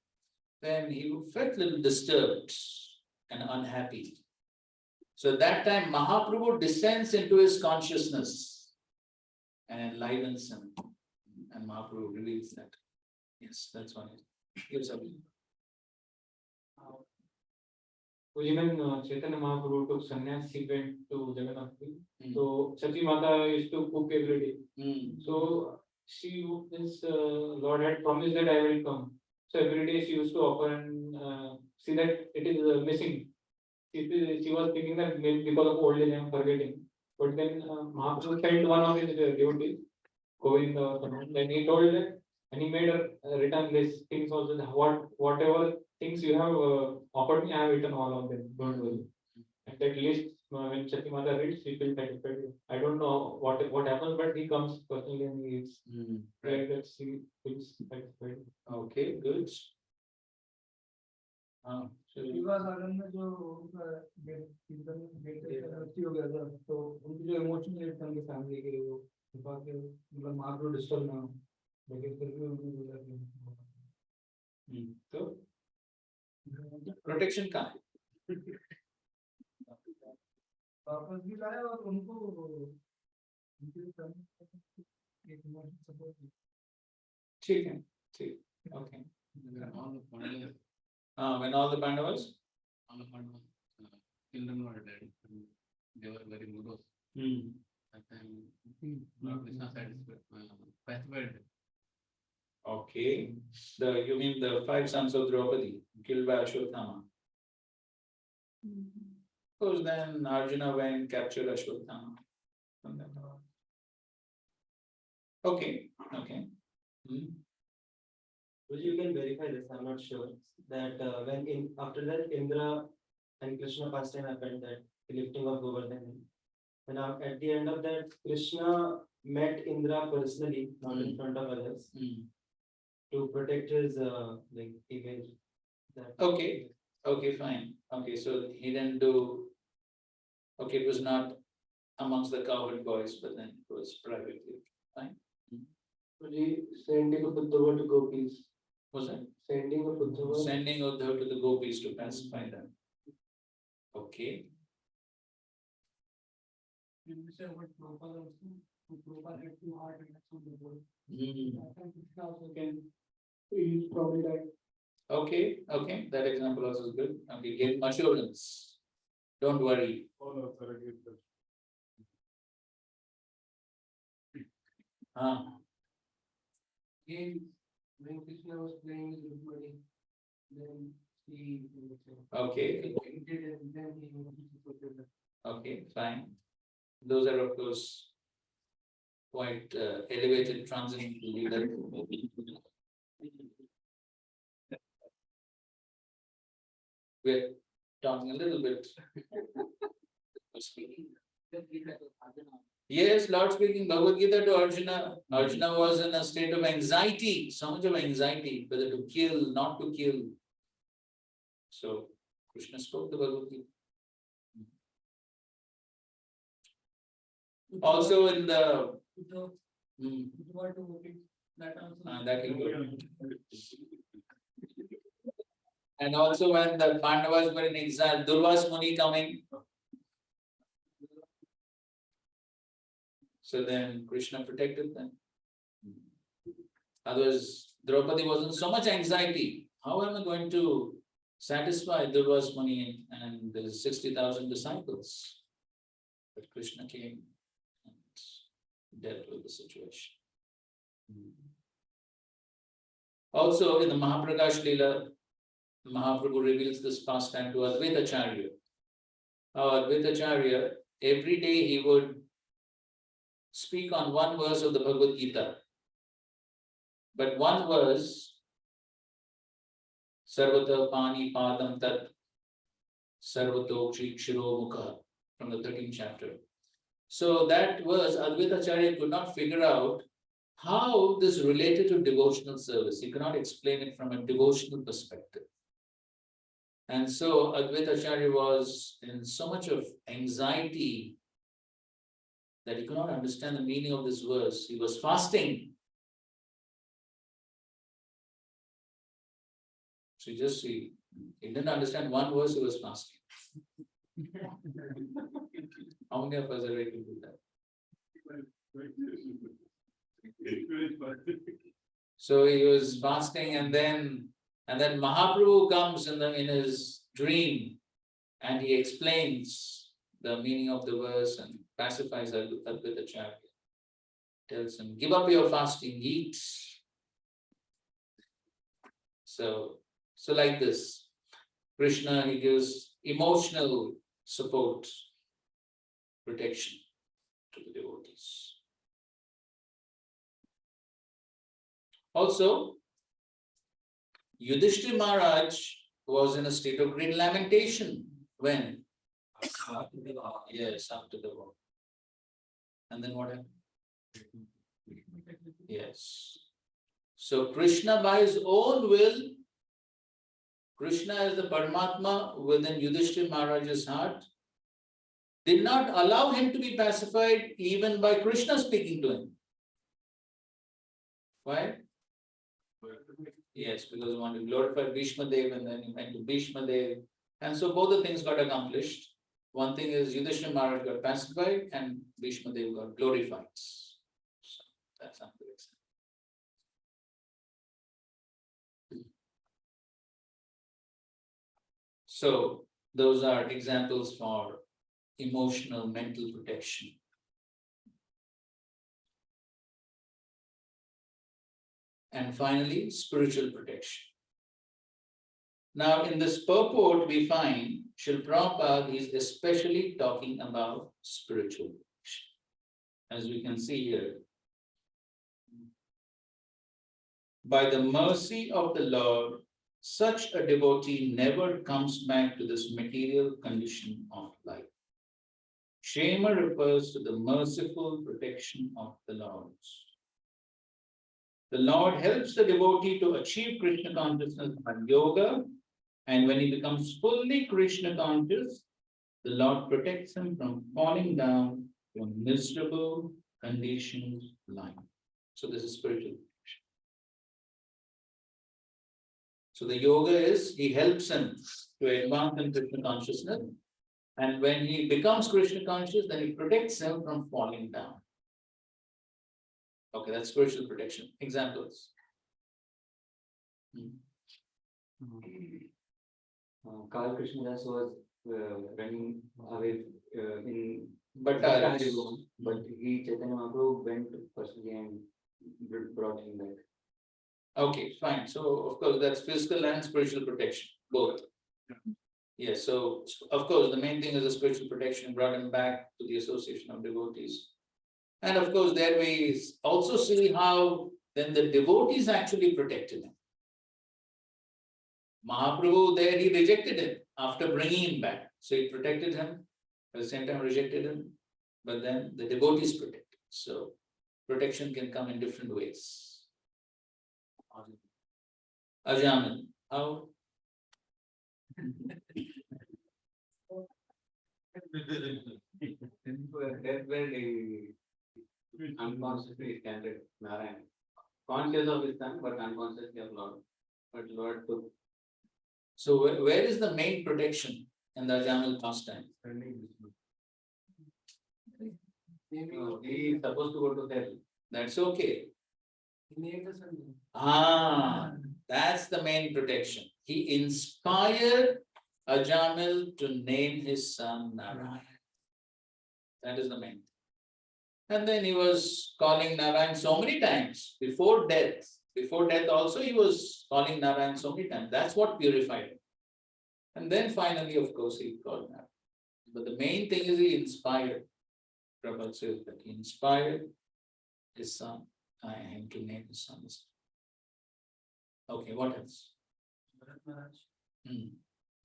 then he felt a little disturbed and unhappy. So at that time, Mahaprabhu descends into his consciousness and enlivens him. And Mahaprabhu reveals that. Yes, that's one. Gives up. Even Chaitanya Mahaprabhu took sannyas, he went to Jagannath Puri. Mm. So Sati Mata used to cook every day. Mm. So this Lord had promised that I will come. So every day she used to offer and see that it is missing. She was thinking that maybe because of old age I am forgetting. But then Mahaprabhu sent one of his devotees, Govinda or someone, then he told that, and he made a written list things also, that whatever things you have offered me, I have written all of them. Don't worry. And that list when Shatimata reads, he feels satisfied. I don't know what happens, but he comes personally and he is Right. like that. He feels satisfied. Okay, good. So विवाह साधन में जो उनका एकदम बेटे हो गया था तो उनकी जो इमोशनल रेट था उनकी फैमिली के लिए वो विवाह के मतलब माँ को डिस्टर्ब ना हो लेकिन फिर भी उनको बोला कि तो प्रोटेक्शन कहाँ है? वापस भी लाए और उनको उनके फैमिली एक इमोशनल सपोर्ट ठीक है, ठीक, okay. When all the Pandavas? Children were dead, and they were very morose. Hmm. That time, Lord Krishna pacified. Okay, you mean the 5 sons of Draupadi killed by Ashwatthama? Of course, then Arjuna went and captured Ashwatthama. From that on. Okay, okay. Well, you can verify this, I'm not sure, that after that Indra and Krishna pastime happened, that the lifting of Govardhan. And at the end of that, Krishna met Indra personally, not in front of others, to protect his like image. Okay, okay, fine. Okay, so he didn't do. Okay, it was not amongst the cowherd boys, but then it was privately. Fine. Sending of Uddhava to gopis. Was that? Sending of Uddhava. Sending Uddhav to the gopis to pacify them. Okay. You say what Prabhupada also, Prabhupada had 2 heart attacks on the board. Hmm. I think Krishna also can, he's probably like, Okay, okay, that example also is good. Okay, give assurance. Don't worry. Again, when Krishna was playing with everybody, then he. Okay, He did it, and then he supported them. okay, fine. Those are of course quite elevated transcendental leaders. We're talking a little bit. Yes, Lord speaking Bhagavad Gita to Arjuna. Arjuna was in a state of anxiety, so much of anxiety, whether to kill, not to kill. So Krishna spoke the Bhagavad Gita. Also in the that also. that will go. And also when the Pandavas were in exile, Durvas Muni coming. So then Krishna protected them. Otherwise, Draupadi was in so much anxiety. How am I going to satisfy Durvas Muni and the 60,000 disciples? But Krishna came and dealt with the situation. Also in the Mahaprakash Leela, Mahaprabhu reveals this pastime to Advaita Acharya. How Advaita Acharya, every day he would speak on one verse of the Bhagavad Gita. But one verse, Sarvata Pani Padam Tat Sarvato Kshiro Mukha, from the 13th chapter. So that verse, Advaita Acharya could not figure out how this related to devotional service. He could not explain it from a devotional perspective. And so Advaita Acharya was in so much of anxiety that he could not understand the meaning of this verse. He was fasting. So you just see, he didn't understand one verse, he was fasting. How many of us are ready to do that? So he was fasting, and then Mahaprabhu comes in his dream, and he explains the meaning of the verse and pacifies Advaita Acharya. Tells him, give up your fasting, eat. So like this, Krishna, he gives emotional support, protection to the devotees. Also, Yudhishthira Maharaj was in a state of great lamentation when Yes, after the war. And then what happened? Yes. So Krishna by his own will, Krishna as the Paramatma within Yudhishthira Maharaj's heart, did not allow him to be pacified even by Krishna speaking to him. Why? Yes, because he wanted to glorify Bhishma Dev and then he went to Bhishma Dev. And so both the things got accomplished. One thing is Yudhishthira Maharaj got pacified and Bhishma Dev got glorified. So that's another example. So those are examples for emotional, mental protection. And finally, spiritual protection. Now, in this purport, we find Srila Prabhupada is especially talking about spiritual protection. As we can see here. By the mercy of the Lord, such a devotee never comes back to this material condition of life. Shema refers to the merciful protection of the Lord. The Lord helps the devotee to achieve Krishna consciousness by yoga, and when he becomes fully Krishna conscious, the Lord protects him from falling down to a miserable, conditioned life. So this is spiritual protection. So the yoga is, he helps him to advance in Krishna consciousness, and when he becomes Krishna conscious, then he protects him from falling down. Okay, that's spiritual protection. Examples. Karl Krishna Das was running away in Bhattaris. but he Chaitanya Mahaprabhu went personally and brought him back. Okay, fine. So of course, that's physical and spiritual protection, both. Yes, so of course, the main thing is the spiritual protection brought him back to the association of devotees. And of course, there we also see how then the devotees actually protected him. Mahaprabhu there, he rejected him after bringing him back. So he protected him, at the same time rejected him, but then the devotees protected. So protection can come in different ways. Ajamin, how? That's where the unconsciously standard Narayan. Conscious of his son, but unconsciously of Lord. But Lord took. So where is the main protection in the Ajamal pastime? No, he is supposed to go to hell. That's okay. Ah, that's the main protection. He inspired Ajamil to name his son Narayan. That is the main thing. And then he was calling Narayan so many times before death. Before death also he was calling Narayan so many times. That's what purified him. And then finally, of course, he called Narayan. But the main thing is he inspired. Prabhupada says that he inspired his son and to name his son. Okay, what else?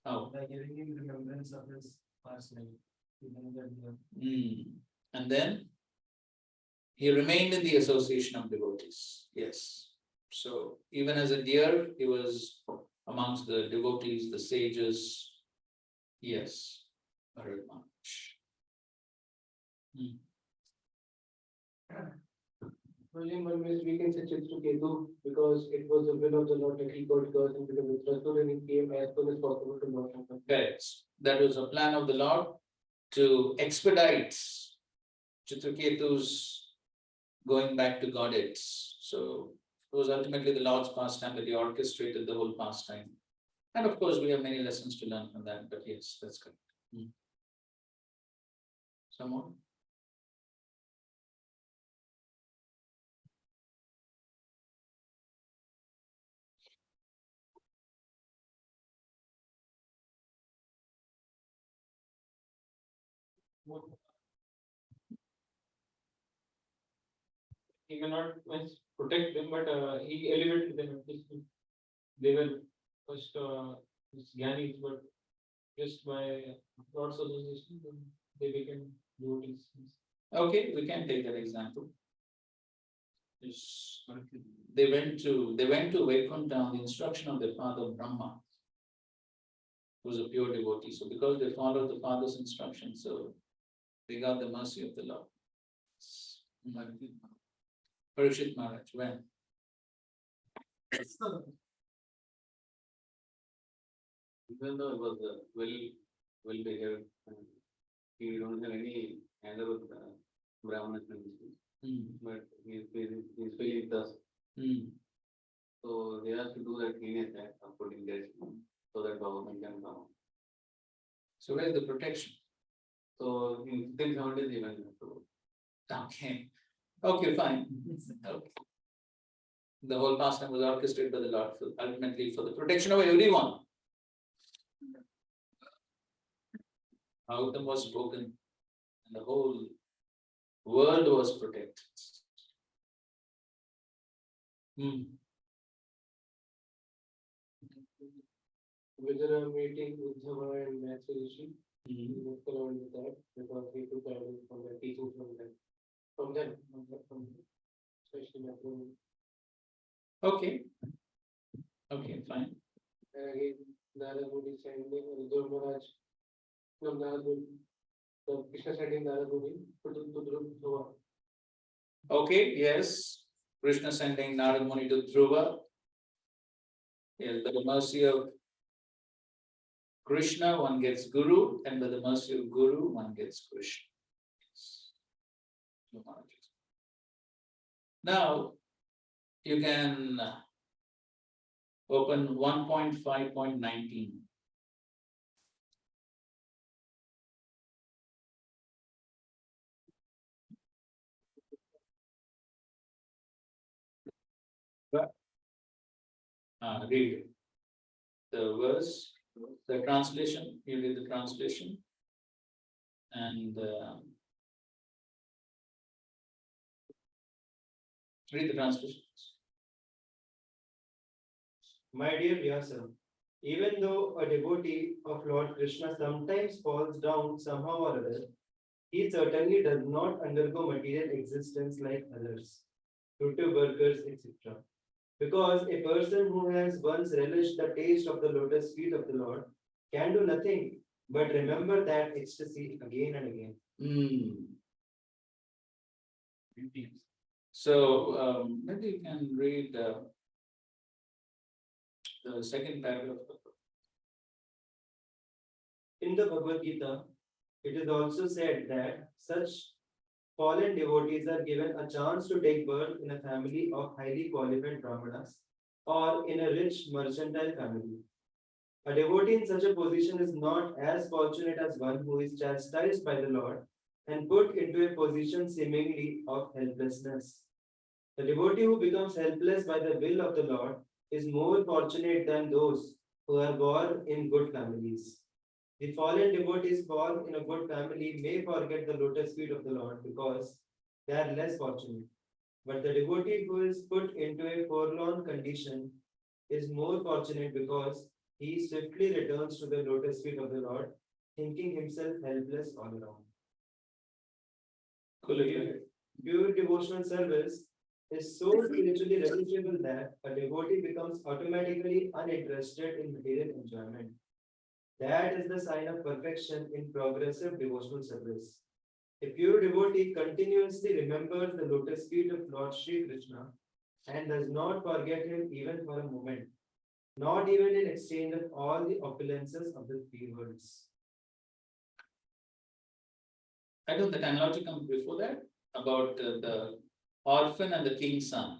Oh. By giving him remembrance of his past life. And then he remained in the association of devotees. Yes. So even as a deer, he was amongst the devotees, the sages. Yes. Very much. In one way, we can say Chitraketu because it was the will of the Lord that he got girls into the Mitrasur and he came as soon as possible to Lord Shankar. Correct. That was a plan of the Lord to expedite Chitraketu's going back to Godheads. So it was ultimately the Lord's pastime that he orchestrated the whole pastime. And of course, we have many lessons to learn from that, but yes, that's correct. Some more? He cannot protect them, but he elevated them. They were first Gyanis, but just by Lord's association, then they became devotees. Okay, we can take that example. Yes, they went to Vaikuntha on the instruction of their father Brahma, who was a pure devotee. So because they followed the father's instruction, so they got the mercy of the Lord. Parikshit Maharaj, when? Even though it was well behaved, he don't have any anger with Brahmanas, Hmm, but he's feeling thirst. hmm. So they have to do that cleanest act of putting this so that government can come. So where's the protection? So in 1670s even to Okay, okay, fine. Okay. The whole pastime was orchestrated by the Lord, ultimately for the protection of everyone. Bhagavatam was spoken, and the whole world was protected. Hmm. Vijaya meeting Uddhava and Matsurishi, Hmm. he was following with that because he took guidance from the teaching from them. Especially Matsuri. Okay. Okay, fine. And again, Narad Muni sending Uddhava Maharaj from Narad Muni. So Krishna sending Narad Muni to Dhruva. Okay, yes. Krishna sending Narad Muni to Dhruva. Yes, by the mercy of Krishna, one gets Guru, and by the mercy of Guru, one gets Krishna. Yes. Now, you can open 1.5.19. Read the verse, the translation, you read the translation. And read the translation. My dear Vyasa, even though a devotee of Lord Krishna sometimes falls down somehow or other, he certainly does not undergo material existence like others, fruitive workers, etc. Because a person who has once relished the taste of the lotus feet of the Lord can do nothing but remember that ecstasy again and again. Hmm. So maybe you can read the second paragraph. In the Bhagavad Gita, it is also said that such fallen devotees are given a chance to take birth in a family of highly qualified Brahmanas or in a rich mercantile family. A devotee in such a position is not as fortunate as one who is chastised by the Lord and put into a position seemingly of helplessness. The devotee who becomes helpless by the will of the Lord is more fortunate than those who are born in good families. The fallen devotees born in a good family may forget the lotus feet of the Lord because they are less fortunate. But the devotee who is put into a forlorn condition is more fortunate because he swiftly returns to the lotus feet of the Lord, thinking himself helpless all around. Pure devotional service is so spiritually reputable that a devotee becomes automatically uninterested in material enjoyment. That is the sign of perfection in progressive devotional service. A pure devotee continuously remembers the lotus feet of Lord Sri Krishna and does not forget him even for a moment, not even in exchange of all the opulences of the three worlds. I know that analogy comes before that about the orphan and the king's son.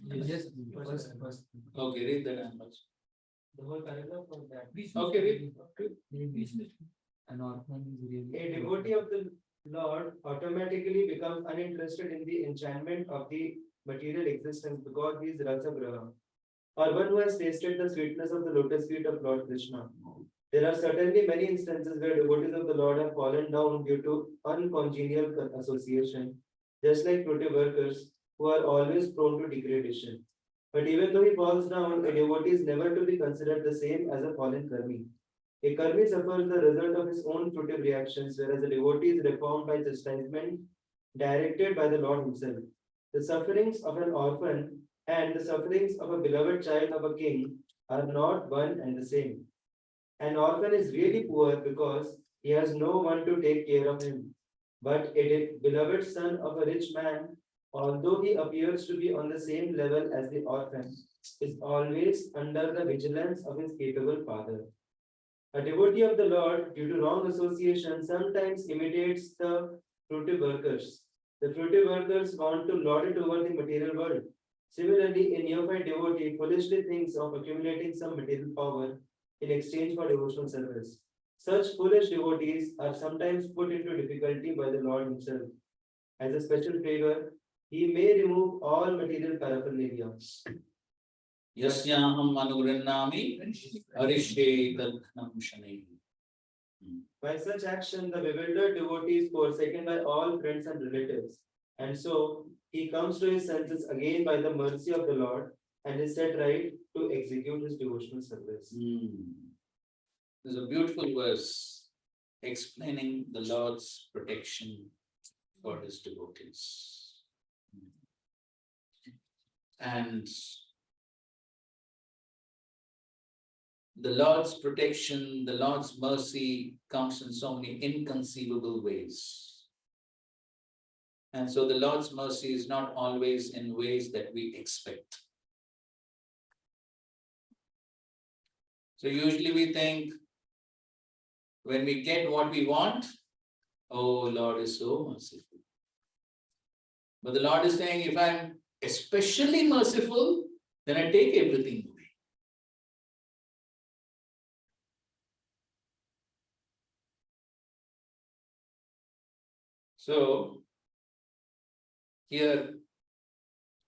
Yes, first. Okay, read that analogy. The whole paragraph of that. Okay, read. An orphan is really. A devotee of the Lord automatically becomes uninterested in the enchantment of the material existence because he is Rasagraha, or one who has tasted the sweetness of the lotus feet of Lord Krishna. There are certainly many instances where devotees of the Lord have fallen down due to uncongenial association, just like fruitive workers who are always prone to degradation. But even though he falls down, a devotee is never to be considered the same as a fallen karmi. A karmi suffers the result of his own fruitive reactions, whereas a devotee is reformed by chastisement directed by the Lord himself. The sufferings of an orphan and the sufferings of a beloved child of a king are not one and the same. An orphan is really poor because he has no one to take care of him. But a beloved son of a rich man, although he appears to be on the same level as the orphan, is always under the vigilance of his capable father. A devotee of the Lord, due to wrong association, sometimes imitates the fruitive workers. The fruitive workers want to lord it over the material world. Similarly, a neophyte devotee foolishly thinks of accumulating some material power in exchange for devotional service. Such foolish devotees are sometimes put into difficulty by the Lord himself. As a special favor, he may remove all material paraphernalia. Yasyaham anugrinami arishe tadhanam shanei. By such action, the bewildered devotee is forsaken by all friends and relatives. And so he comes to his senses again by the mercy of the Lord and is set right to execute his devotional service. There's a beautiful verse explaining the Lord's protection for his devotees. And the Lord's protection, the Lord's mercy comes in so many inconceivable ways. And so the Lord's mercy is not always in ways that we expect. So usually we think when we get what we want, oh, Lord is so merciful. But the Lord is saying, if I'm especially merciful, then I take everything away. So here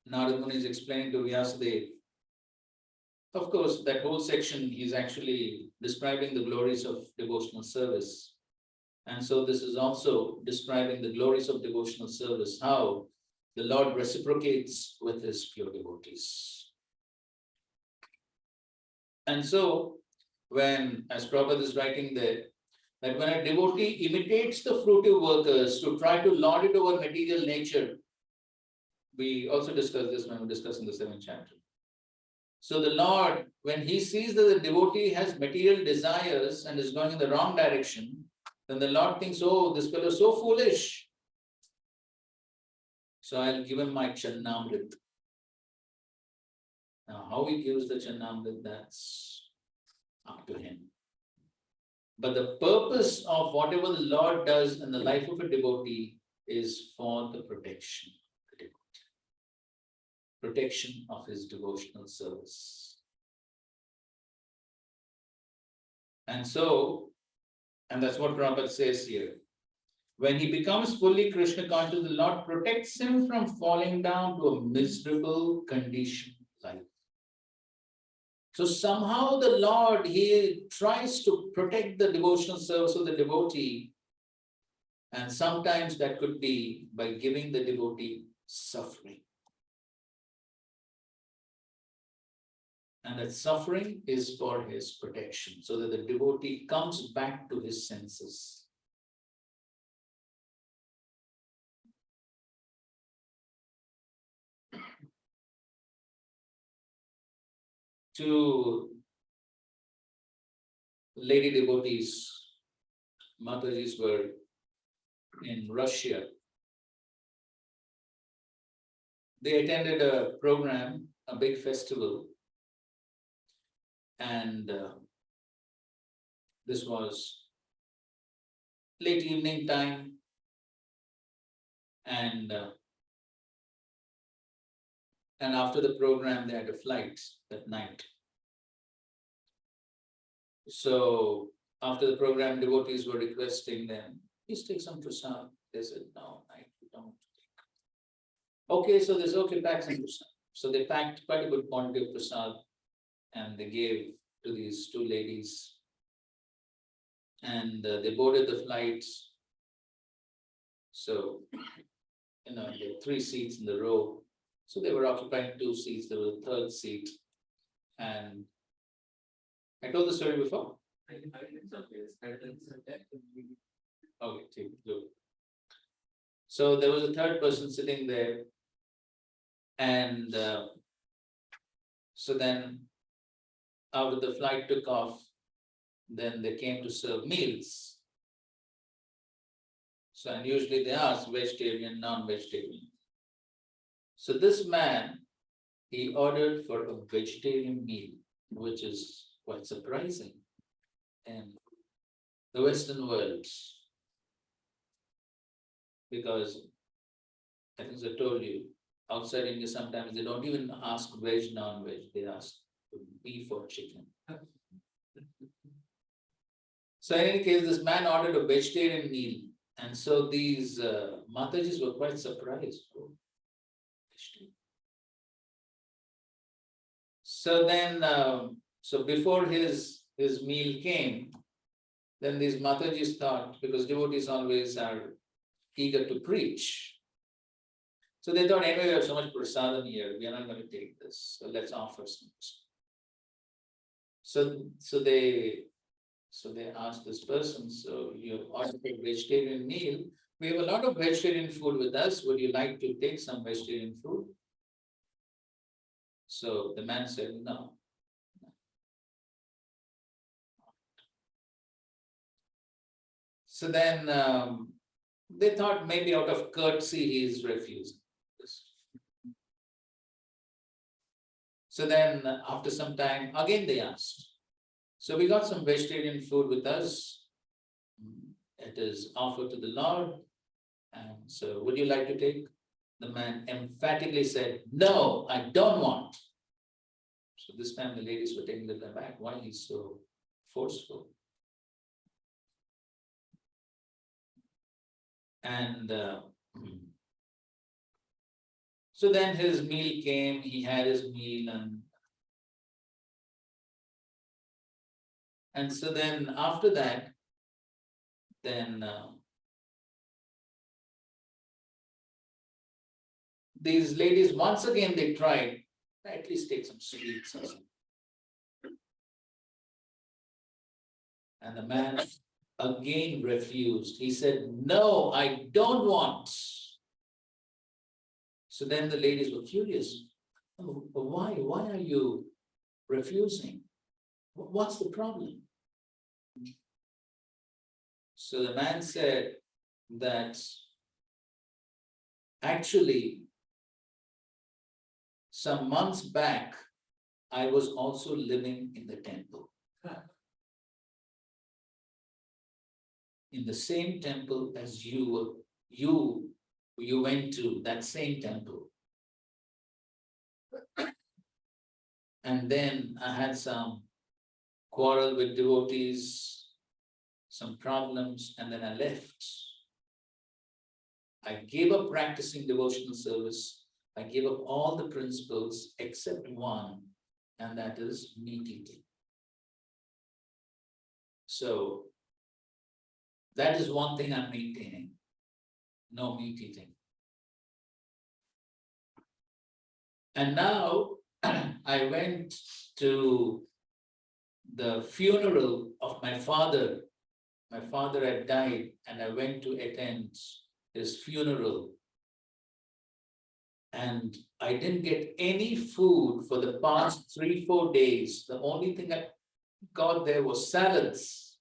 Narad Muni is explaining to Vyasadeva. Of course, that whole section is actually describing the glories of devotional service. And so this is also describing the glories of devotional service, how the Lord reciprocates with his pure devotees. And so when, as Prabhupada is writing there, that when a devotee imitates the fruitive workers to try to lord it over material nature, we also discussed this when we discussed in the 7th chapter. So the Lord, when he sees that the devotee has material desires and is going in the wrong direction, then the Lord thinks, oh, this fellow is so foolish. So I'll give him my Channamrit. Now, how he gives the Channamrit, that's up to him. But the purpose of whatever the Lord does in the life of a devotee is for the protection of the devotee. Protection of his devotional service. And so, and that's what Prabhupada says here. When he becomes fully Krishna conscious, the Lord protects him from falling down to a miserable condition of life. So somehow the Lord, he tries to protect the devotional service of the devotee. And sometimes that could be by giving the devotee suffering. And that suffering is for his protection, so that the devotee comes back to his senses. Two lady devotees, Mataji's, were in Russia. They attended a program, a big festival. And this was late evening time. And after the program, they had a flight that night. So after the program, devotees were requesting them, please take some prasad. They said, no, I don't take. Okay, so they said, okay, pack some prasad. So they packed quite a good quantity of prasad and they gave to these two ladies. And they boarded the flights. So, there were 3 seats in the row. So they were occupying 2 seats. There was a third seat. And I told the story before. Okay, take it, do it. So there was a third person sitting there. And so then after the flight took off, then they came to serve meals. So and usually they ask vegetarian, non-vegetarian. So this man, he ordered for a vegetarian meal, which is quite surprising in the Western world. Because, as I told you, outside India, sometimes they don't even ask veg, non-veg, they ask beef or chicken. So in any case, this man ordered a vegetarian meal, and so these Matajis were quite surprised. Oh, vegetarian. So then, so before his meal came, then these Matajis thought, because devotees always are eager to preach. So they thought, anyway, we have so much prasadam here, we are not going to take this, so let's offer some. So they asked this person, so you ordered a vegetarian meal, we have a lot of vegetarian food with us, would you like to take some vegetarian food? So the man said, no. So then they thought maybe out of courtesy he is refusing this. So then after some time, again they asked. So we got some vegetarian food with us. It is offered to the Lord. And so would you like to take? The man emphatically said, no, I don't want. So this time the ladies were taking it back. Why he's so forceful? And so then his meal came, he had his meal, and so then after that, then these ladies, once again they tried, at least take some sweets or something. And the man again refused. He said, no, I don't want. So then the ladies were curious. Oh, why? Why are you refusing? What's the problem? So the man said that actually, some months back, I was also living in the temple. In the same temple as you went to, that same temple. And then I had some quarrel with devotees, some problems, and then I left. I gave up practicing devotional service. I gave up all the principles except one, and that is meat eating. So that is one thing I'm maintaining. No meat eating. And now I went to the funeral of my father. My father had died, and I went to attend his funeral. And I didn't get any food for the past 3-4 days. The only thing I got there was salads.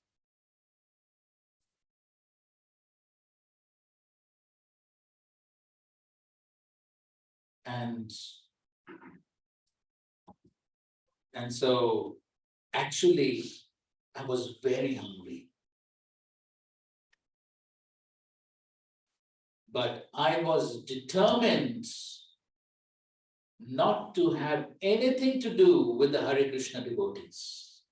And so actually I was very hungry. But I was determined not to have anything to do with the Hare Krishna devotees.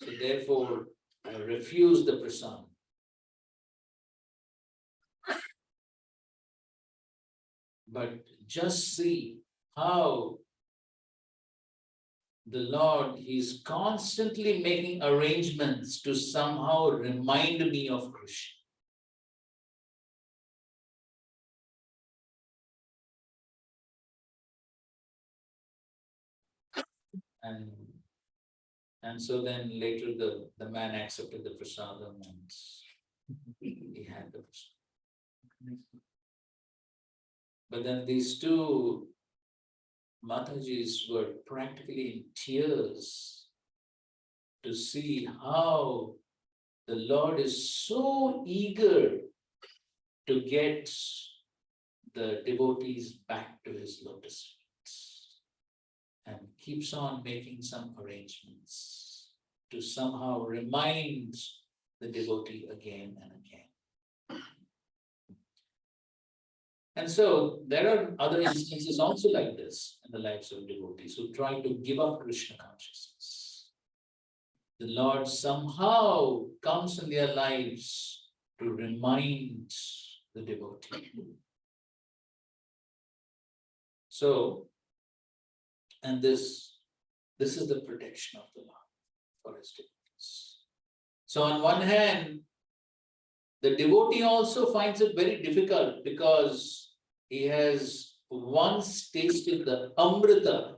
So therefore, I refused the prasadam. But just see how the Lord, He's constantly making arrangements to somehow remind me of Krishna. And so then later the man accepted the prasadam and he had the prasadam. But then these two Matajis were practically in tears to see how the Lord is so eager to get the devotees back to his lotus feet and keeps on making some arrangements to somehow remind the devotee again and again. And so there are other instances also like this in the lives of devotees who try to give up Krishna consciousness. The Lord somehow comes in their lives to remind the devotee. So, and this is the protection of the Lord for his devotees. So on one hand, the devotee also finds it very difficult because he has once tasted the Amrita.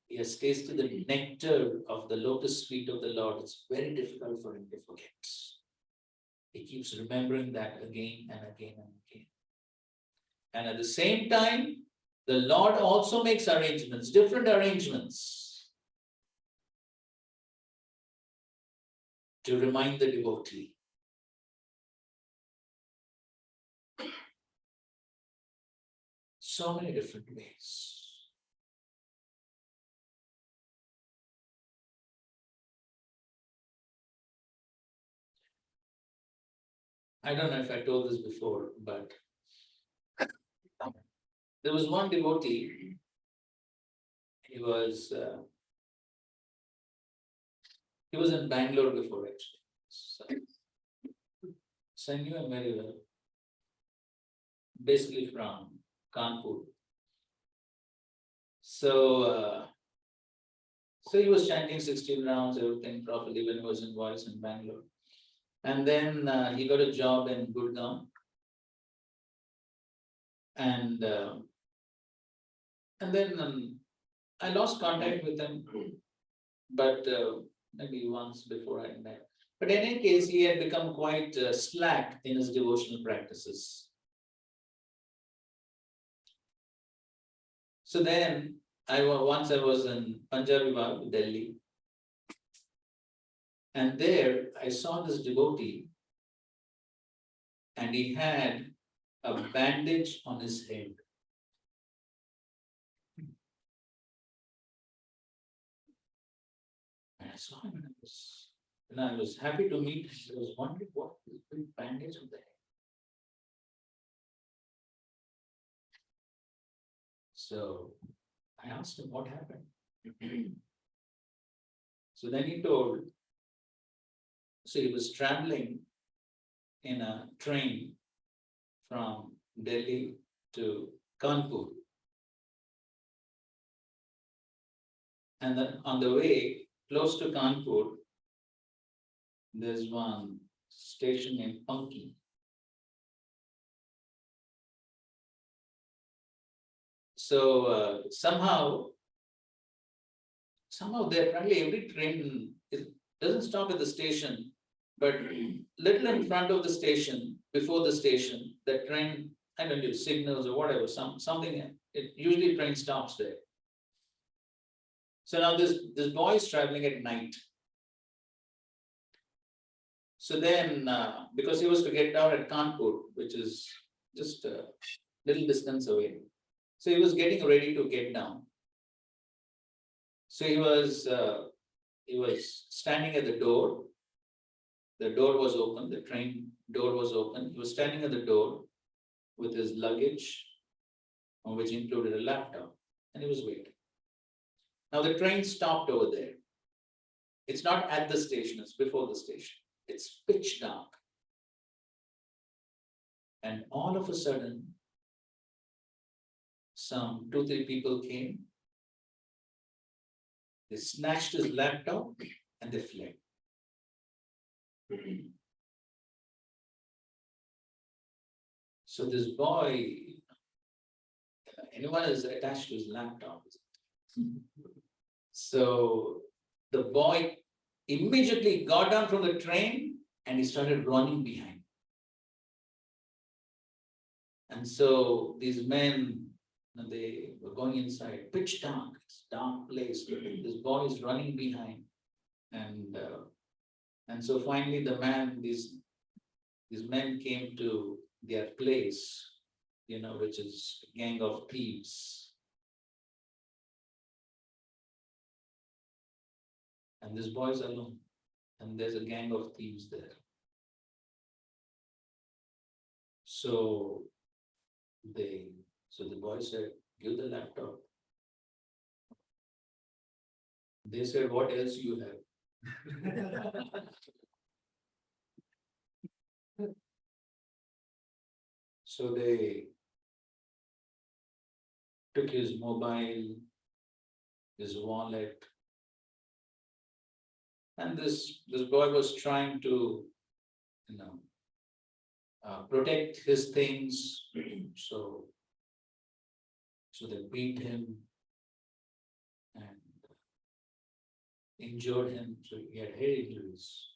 He has tasted the nectar of the lotus feet of the Lord. It's very difficult for him to forget. He keeps remembering that again and again and again. And at the same time, the Lord also makes arrangements, different arrangements, to remind the devotee. So many different ways. I don't know if I told this before, but there was one devotee. He was in Bangalore before actually. So I knew him very well. Basically from Kanpur. So he was chanting 16 rounds, everything properly when he was in voice in Bangalore. And then he got a job in Gurgaon. And then I lost contact with him, but maybe once before I met. But in any case, he had become quite slack in his devotional practices. So then, once I was in Punjabi Bagh, Delhi, and there I saw this devotee, and he had a bandage on his head. And I saw him, and I was happy to meet him. I was wondering what is the bandage on the head. So I asked him what happened. So then he told, so he was traveling in a train from Delhi to Kanpur. And then on the way, close to Kanpur, there's one station named Punky. So somehow there apparently every train doesn't stop at the station, but little in front of the station, before the station, the train, I don't know, signals or whatever, something, it usually train stops there. So now this boy is traveling at night. So then, because he was to get down at Kanpur, which is just a little distance away, so he was getting ready to get down. So he was standing at the door. The door was open, the train door was open. He was standing at the door with his luggage, which included a laptop, and he was waiting. Now the train stopped over there. It's not at the station, it's before the station. It's pitch dark. And all of a sudden, some 2-3 people came. They snatched his laptop and they fled. So this boy, anyone is attached to his laptop. So the boy immediately got down from the train and he started running behind. And so these men, they were going inside, pitch dark, it's a dark place. This boy is running behind. And so finally these men came to their place, which is a gang of thieves. And this boy is alone, and there's a gang of thieves there. So the boy said, give the laptop. They said, what else you have? So they took his mobile, his wallet. And this boy was trying to, protect his things. So they beat him and injured him. So he had head injuries.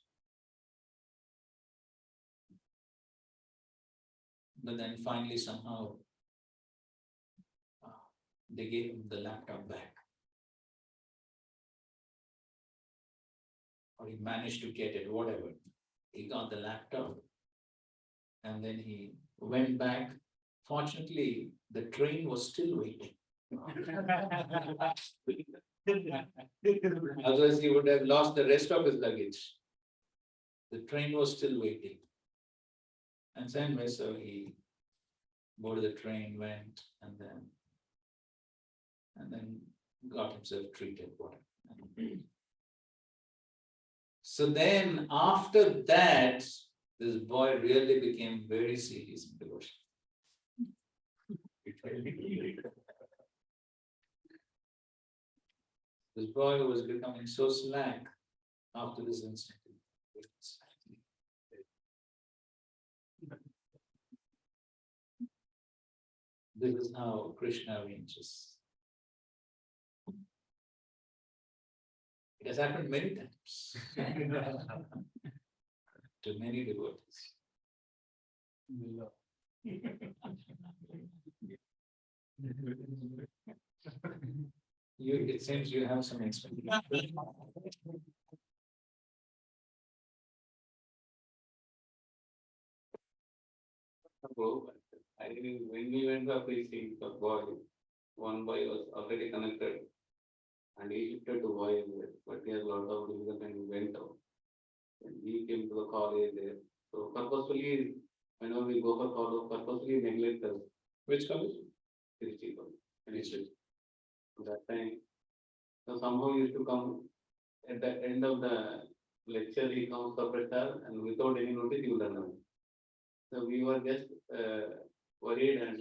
But then finally somehow they gave him the laptop back. Or he managed to get it, whatever. He got the laptop and then he went back. Fortunately, the train was still waiting. Otherwise, he would have lost the rest of his luggage. The train was still waiting. And then so he boarded the train, went, and then got himself treated. So then after that, this boy really became very serious in devotion. This boy was becoming so slack after this incident. This is how Krishna arranges. It has happened many times to many devotees. It seems you have some experience. I think when we went for preaching the boy, one boy was already connected and he shifted to boy, but he has a lot of difficult and he went out. And he came to the college there. So purposefully, whenever we go for college, purposefully neglect us. Which college? Trichy college. Trichy. That time, so somehow he used to come at the end of the lecture, he comes for prasad and without any notice, he would run. So we were just worried and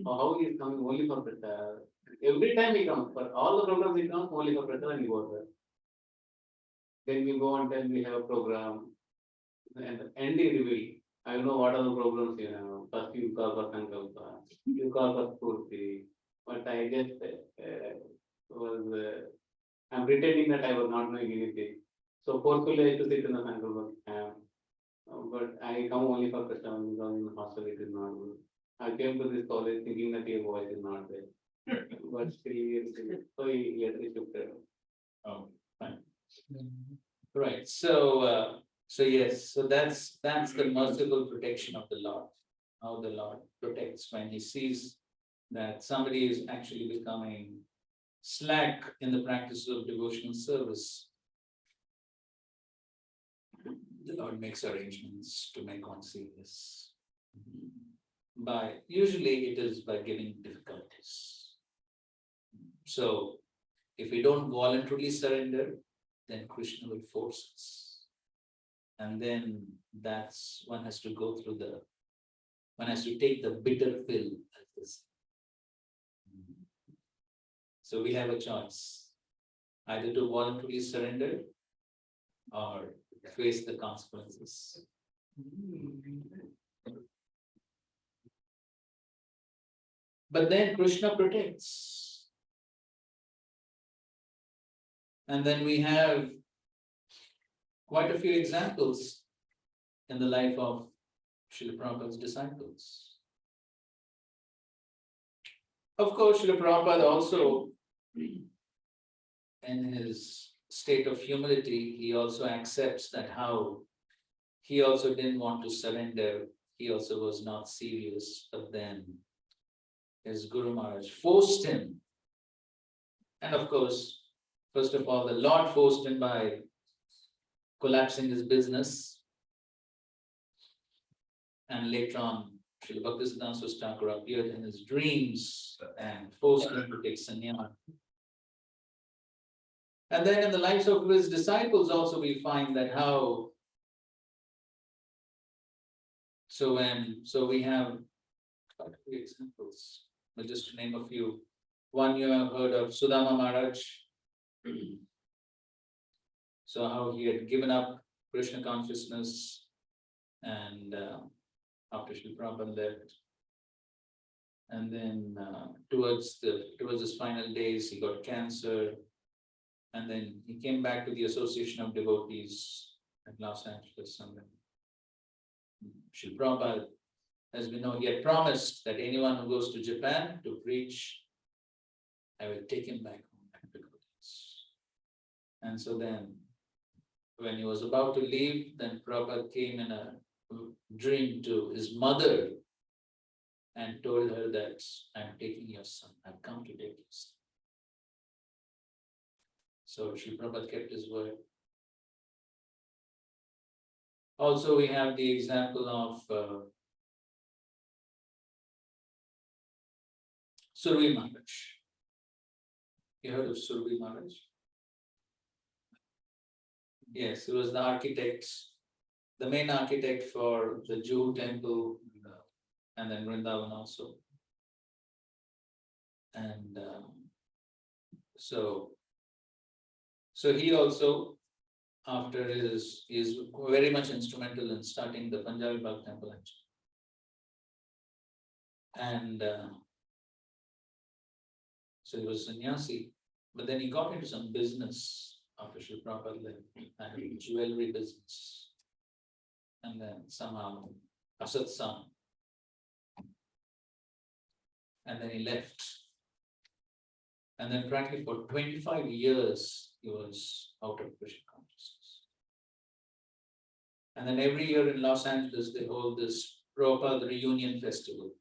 how he is coming only for prasad. Every time he comes, for all the programs he comes only for prasad and he goes there. Then we go and tell we have a program. And at the end he reveal, I don't know what are the programs you have. First you call for Sankalpa, you call for Spurti. But I just I'm pretending that I was not knowing anything. So forcefully I used to sit in the Sankalpa camp. But I come only for Krishna because in the hostel it is not good. I came to this college thinking that your voice is not there. But still, so he later shifted. Oh, fine. Right. So yes. So that's the merciful protection of the Lord. How the Lord protects when He sees that somebody is actually becoming slack in the practice of devotional service. The Lord makes arrangements to make one serious. Usually it is by giving difficulties. So if we don't voluntarily surrender, then Krishna will force us. And then one has to go through one has to take the bitter pill, as this. So we have a choice, either to voluntarily surrender or face the consequences. But then Krishna protects. And then we have quite a few examples in the life of Srila Prabhupada's disciples. Of course, Srila Prabhupada also, in his state of humility, he also accepts that how he also didn't want to surrender. He also was not serious, but then his Guru Maharaj forced him. And of course, first of all, the Lord forced him by collapsing his business. And later on, Srila Bhaktisiddhanta Saraswati Thakur appeared in his dreams and forced him to take sannyasa. And then in the lives of his disciples also we find that how. So we have quite a few examples, but just to name a few. One you have heard of Sudama Maharaj. So how he had given up Krishna consciousness and after Srila Prabhupada left. And then towards his final days, he got cancer. And then he came back to the Association of Devotees at Los Angeles. And then Srila Prabhupada, as we know, he had promised that anyone who goes to Japan to preach, I will take him back home. And so then, when he was about to leave, then Prabhupada came in a dream to his mother and told her that I'm taking your son, I've come to take your son. So Sri Prabhupada kept his word. Also, we have the example of Survi Maharaj. You heard of Survi Maharaj? Yes, he was the architect, the main architect for the Juhu temple and then Vrindavan also. And so he also, after is very much instrumental in starting the Punjabi Bagh temple actually. And so he was sannyasi, but then he got into some business after Srila Prabhupada left, and jewelry business. And then somehow asatsang. And then he left. And then practically for 25 years, he was out of Krishna consciousness. And then every year in Los Angeles, they hold this Prabhupada Reunion Festival.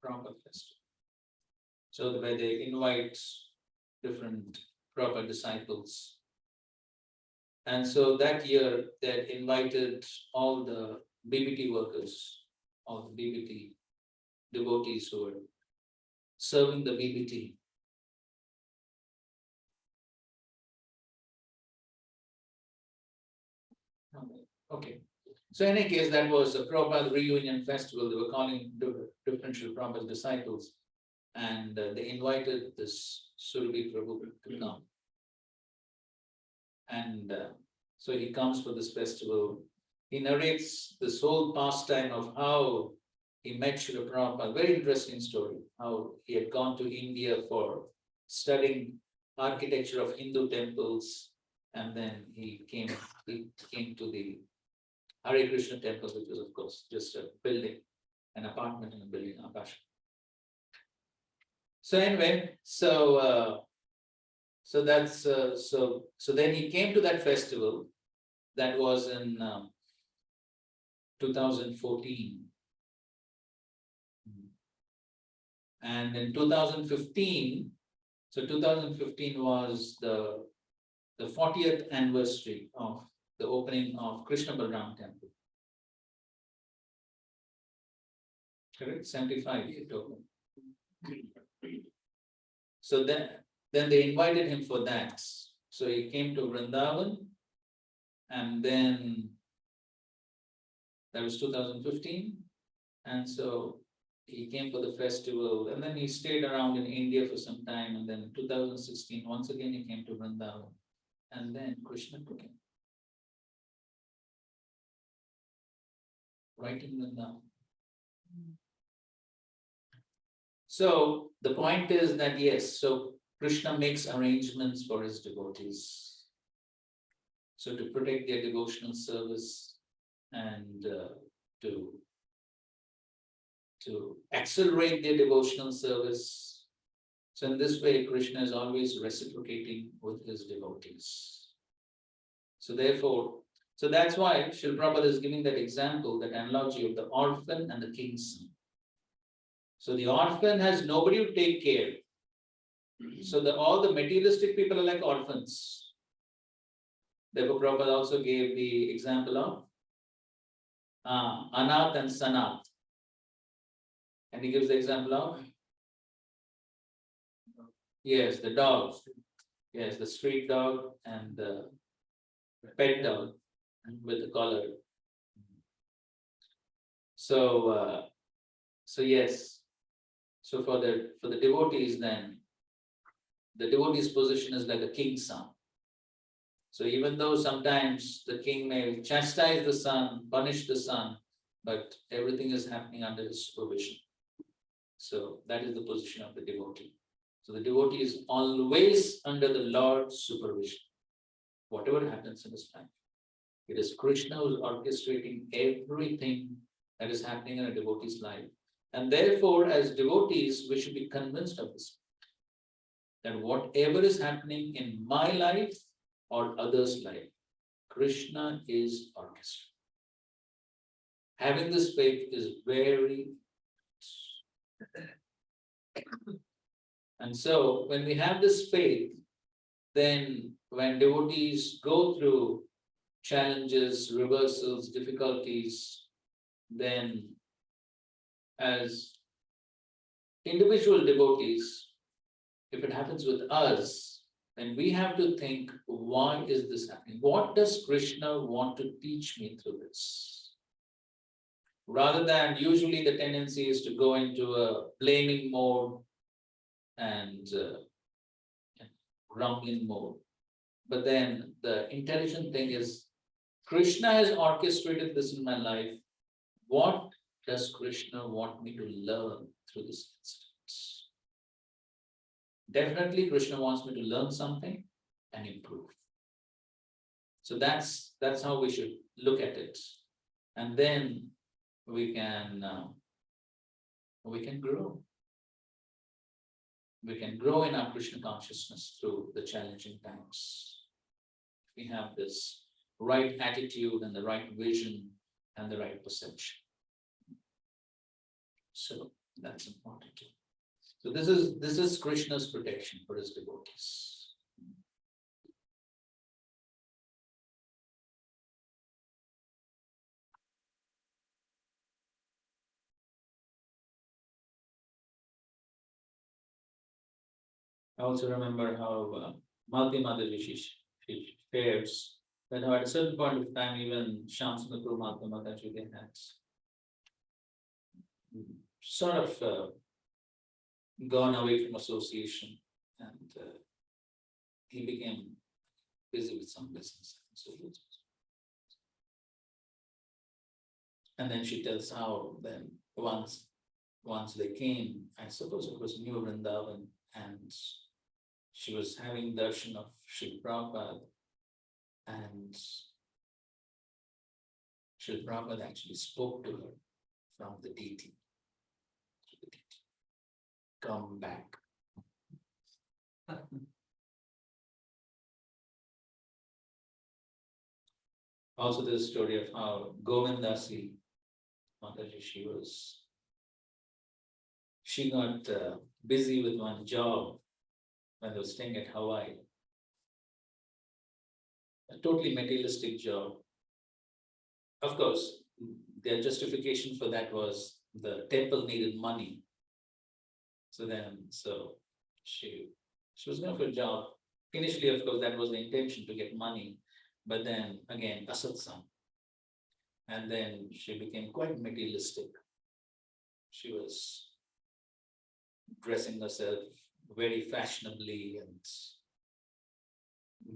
Prabhupada Festival. So where they invite different Prabhupada disciples. And so that year, they had invited all the BBT workers, all the BBT devotees who were serving the BBT. Okay. So in any case, that was a Prabhupada Reunion Festival. They were calling different Srila Prabhupada disciples. And they invited this Surabhi Prabhu to come. And so he comes for this festival. He narrates this whole pastime of how he met Srila Prabhupada. Very interesting story. How he had gone to India for studying architecture of Hindu temples. And then he came to the Hare Krishna temple, which was of course just a building, an apartment in a building, Akash. So anyway, so then he came to that festival that was in 2014. And in 2015, so 2015 was the 40th anniversary of the opening of Krishna Balram temple. Correct, 75 years open. So then they invited him for that. So he came to Vrindavan, and then that was 2015. And so he came for the festival, and then he stayed around in India for some time. And then in 2016, once again, he came to Vrindavan. And then Krishna took him. Right in Vrindavan. So the point is that yes, so Krishna makes arrangements for his devotees. So to protect their devotional service and to accelerate their devotional service. So in this way, Krishna is always reciprocating with his devotees. So therefore, so that's why Srila Prabhupada is giving that example, that analogy of the orphan and the king's son. So the orphan has nobody to take care. So all the materialistic people are like orphans. Therefore, Prabhupada also gave the example of Anath and Sanath. And he gives the example of, yes, the dogs. Yes, the street dog and the pet dog with the collar. So, so yes. So for the devotees, then the devotee's position is like a king's son. So even though sometimes the king may chastise the son, punish the son, but everything is happening under his supervision. So that is the position of the devotee. So the devotee is always under the Lord's supervision. Whatever happens in his life, it is Krishna who is orchestrating everything that is happening in a devotee's life. And therefore, as devotees, we should be convinced of this, that whatever is happening in my life or others' life, Krishna is orchestrating. Having this faith is very. And so when we have this faith, then when devotees go through challenges, reversals, difficulties, then as individual devotees, if it happens with us, then we have to think, why is this happening? What does Krishna want to teach me through this? Rather than usually the tendency is to go into a blaming mode and grumbling mode. But then the intelligent thing is, Krishna has orchestrated this in my life. What does Krishna want me to learn through this incident? Definitely, Krishna wants me to learn something and improve. So that's how we should look at it. And then we can grow. We can grow in our Krishna consciousness through the challenging times. We have this right attitude and the right vision and the right perception. So that's important too. So this is Krishna's protection for his devotees. I also remember how Malti Mataji she shares that at a certain point of time, even Shamsundar Prabhu Malti Mataji, they had sort of gone away from association, and he became busy with some business. And then she tells how then once they came, I suppose it was New Vrindavan, and she was having darshan of Srila Prabhupada, and Srila Prabhupada actually spoke to her from the deity. Come back. Also, there's a story of how Govindasi Mataji, she got busy with one job when they were staying at Hawaii. A totally materialistic job. Of course, their justification for that was the temple needed money. So she was going for a job. Initially, of course, that was the intention, to get money, but then again, asatsang. And then she became quite materialistic. She was dressing herself very fashionably and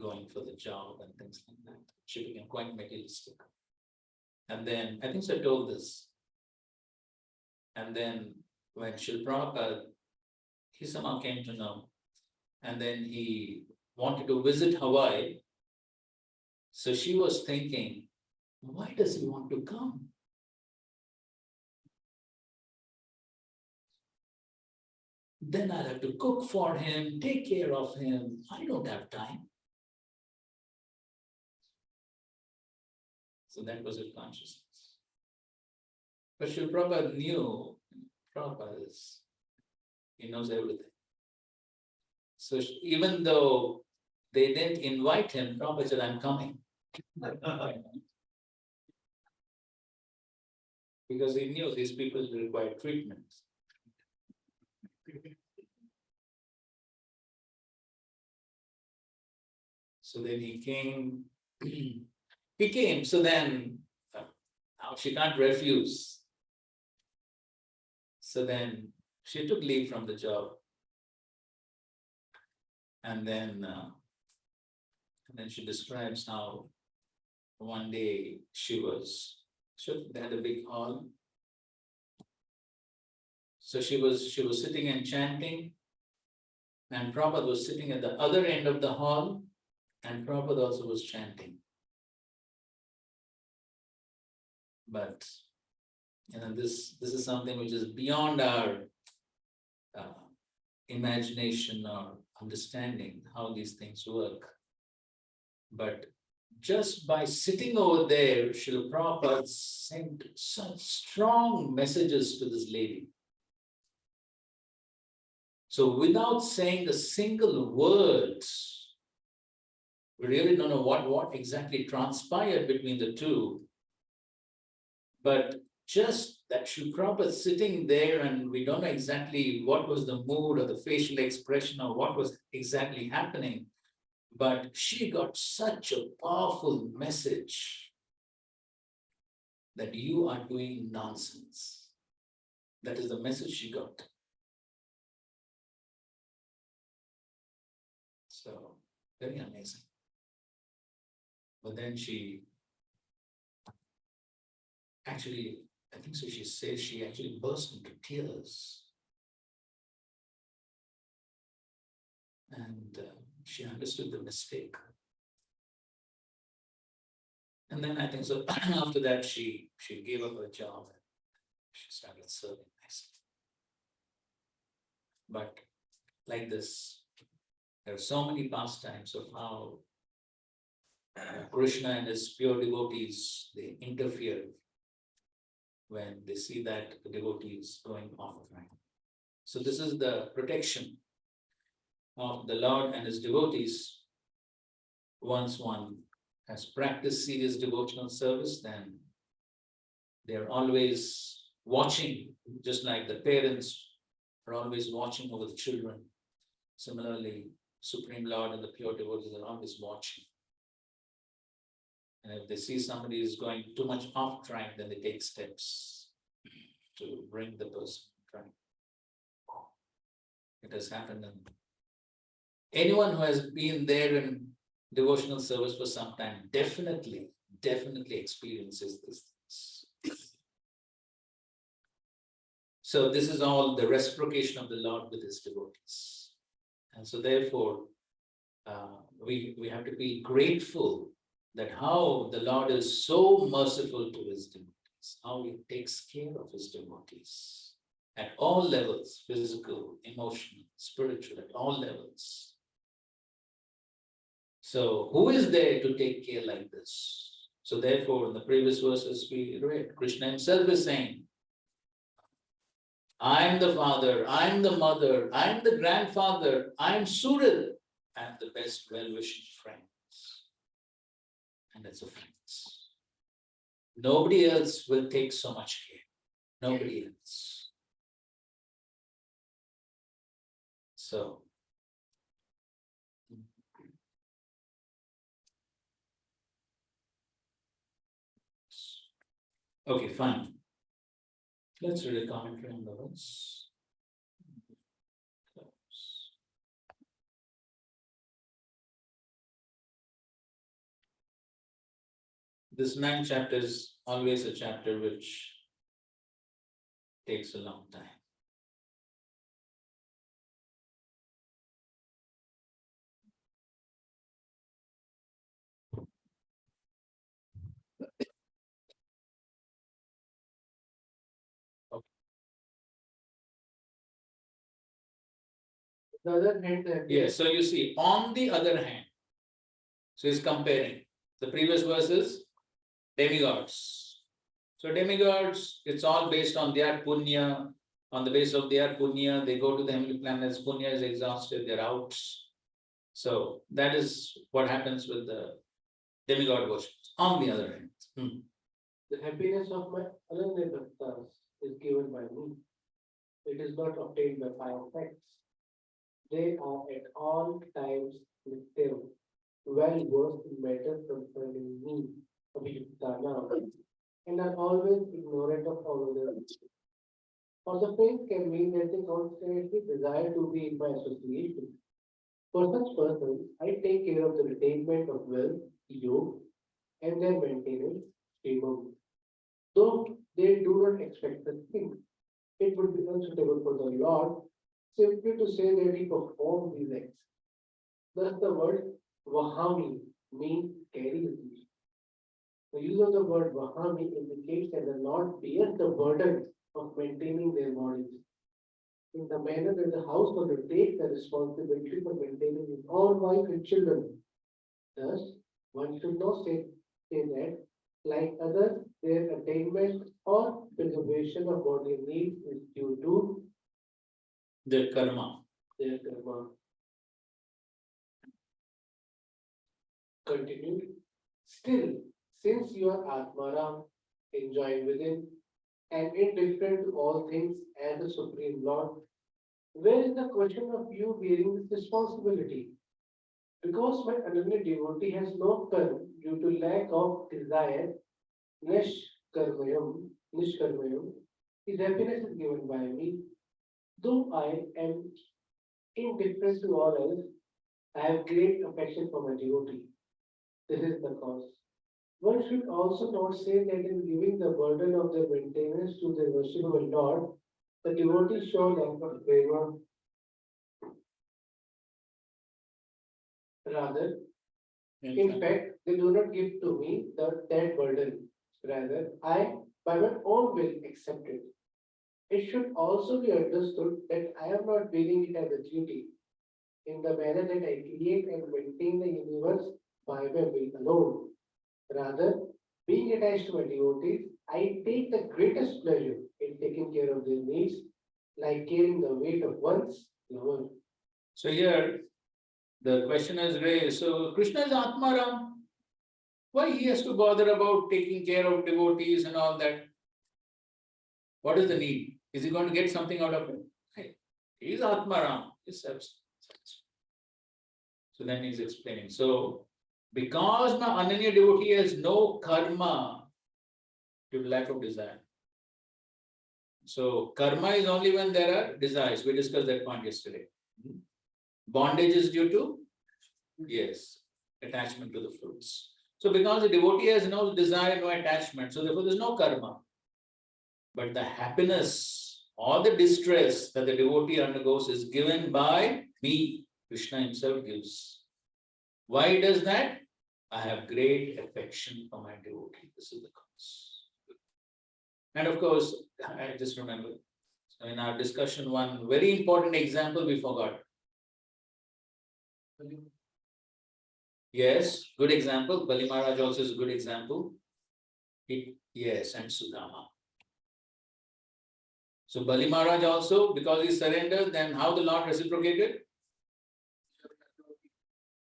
going for the job and things like that. She became quite materialistic. And then, I think so I told this. And then when Srila Prabhupada, he somehow came to know and then he wanted to visit Hawaii. So she was thinking, why does he want to come? Then I'll have to cook for him, take care of him. I don't have time. So that was her consciousness. But Srila Prabhupada knew, Prabhupada is, he knows everything. So even though they didn't invite him, Prabhupada said, I'm coming. Because he knew these people require treatment. So then he came, so then now she can't refuse. So then she took leave from the job. And then she describes how one day they had a big hall. So she was sitting and chanting, and Prabhupada was sitting at the other end of the hall, and Prabhupada also was chanting. But this is something which is beyond our imagination or understanding how these things work. But just by sitting over there, Srila Prabhupada sent such strong messages to this lady. So without saying a single word, we really don't know what exactly transpired between the two. But just that Srila Prabhupada sitting there, and we don't know exactly what was the mood or the facial expression or what was exactly happening. But she got such a powerful message that you are doing nonsense. That is the message she got. So, very amazing. But then she actually, I think so she says she actually burst into tears. And she understood the mistake. And then I think so after that she gave up her job and she started serving nicely. But like this, there are so many pastimes of how Krishna and his pure devotees, they interfere when they see that the devotee is going off track. So this is the protection of the Lord and his devotees. Once one has practiced serious devotional service, then they're always watching, just like the parents are always watching over the children. Similarly, Supreme Lord and the pure devotees are always watching. And if they see somebody is going too much off track, then they take steps to bring the person on track. It has happened. And anyone who has been there in devotional service for some time definitely experiences this. So this is all the reciprocation of the Lord with his devotees. And so therefore, we have to be grateful that how the Lord is so merciful to his devotees, how he takes care of his devotees at all levels, physical, emotional, spiritual, at all levels. So who is there to take care like this? So therefore, in the previous verses we read, Krishna himself is saying, I'm the father, I'm the mother, I'm the grandfather, I'm Suril, I'm the best well-wishing friends. And that's a friends. Nobody else will take so much care. Nobody else. So okay, fine. Let's read a commentary on the verse. This 9th chapter is always a chapter which takes a long time. The other hand, the Yes, so you see, on the other hand. So he's comparing. The previous verse is demigods. So demigods, it's all based on their punya. On the basis of their punya, they go to the heavenly planets. Punya is exhausted, they're out. So that is what happens with the demigod worship. On the other hand. The happiness of my Ananya Bhaktas is given by me. It is not obtained by five facts. They are at all times Nitya, well versed in matters concerning me, Abhiyuktana, and are always ignorant of all others. For the same can mean that they constantly desire to be in my association. For such persons, I take care of the retainment of wealth, yoga, and their maintenance, Srimam. Though they do not expect the thing, it would be unsuitable for the Lord simply to say that he performed these acts. Thus the word Vahami means carry the thing. The use of the word Vahami indicates that the Lord bears the burden of maintaining their bodies in the manner that the householder takes the responsibility for maintaining his own wife and children. Thus, one should not say that, like others, their attainment or preservation of bodily needs is due to The karma. their karma. Continued. Still, since you are Atmaram, enjoying within, and indifferent to all things as the Supreme Lord, where is the question of you bearing this responsibility? Because my Ananya devotee has no karma due to lack of desire, nishkarmayam, his happiness is given by me. Though I am indifferent to all else, I have great affection for my devotee. This is the cause. One should also not say that in giving the burden of their maintenance to their worshipable Lord, the devotees show lack of prema. Rather, in fact, they do not give to me that burden. Rather, I, by my own will, accept it. It should also be understood that I am not bearing it as a duty in the manner that I create and maintain the universe by my will alone. Rather, being attached to my devotees, I take the greatest pleasure in taking care of their needs, like carrying the weight of one's lover. So here, the question is raised, so Krishna is Atmaram. Why he has to bother about taking care of devotees and all that? What is the need? Is he going to get something out of it? He is Atmaram, he's self-sufficient. So then he's explaining. So, because my Ananya devotee has no karma due to lack of desire. So, karma is only when there are desires. We discussed that point yesterday. Bondage is due to, yes, attachment to the fruits. So, because the devotee has no desire, no attachment, so therefore there is no karma. But the happiness or the distress that the devotee undergoes is given by me. Krishna himself gives. Why does that? I have great affection for my devotee. This is the cause. And of course, I just remember, so in our discussion, one very important example we forgot. Yes, good example. Bali Maharaj also is a good example. Yes, and Sudama. So Bali Maharaj also, because he surrendered, then how the Lord reciprocated?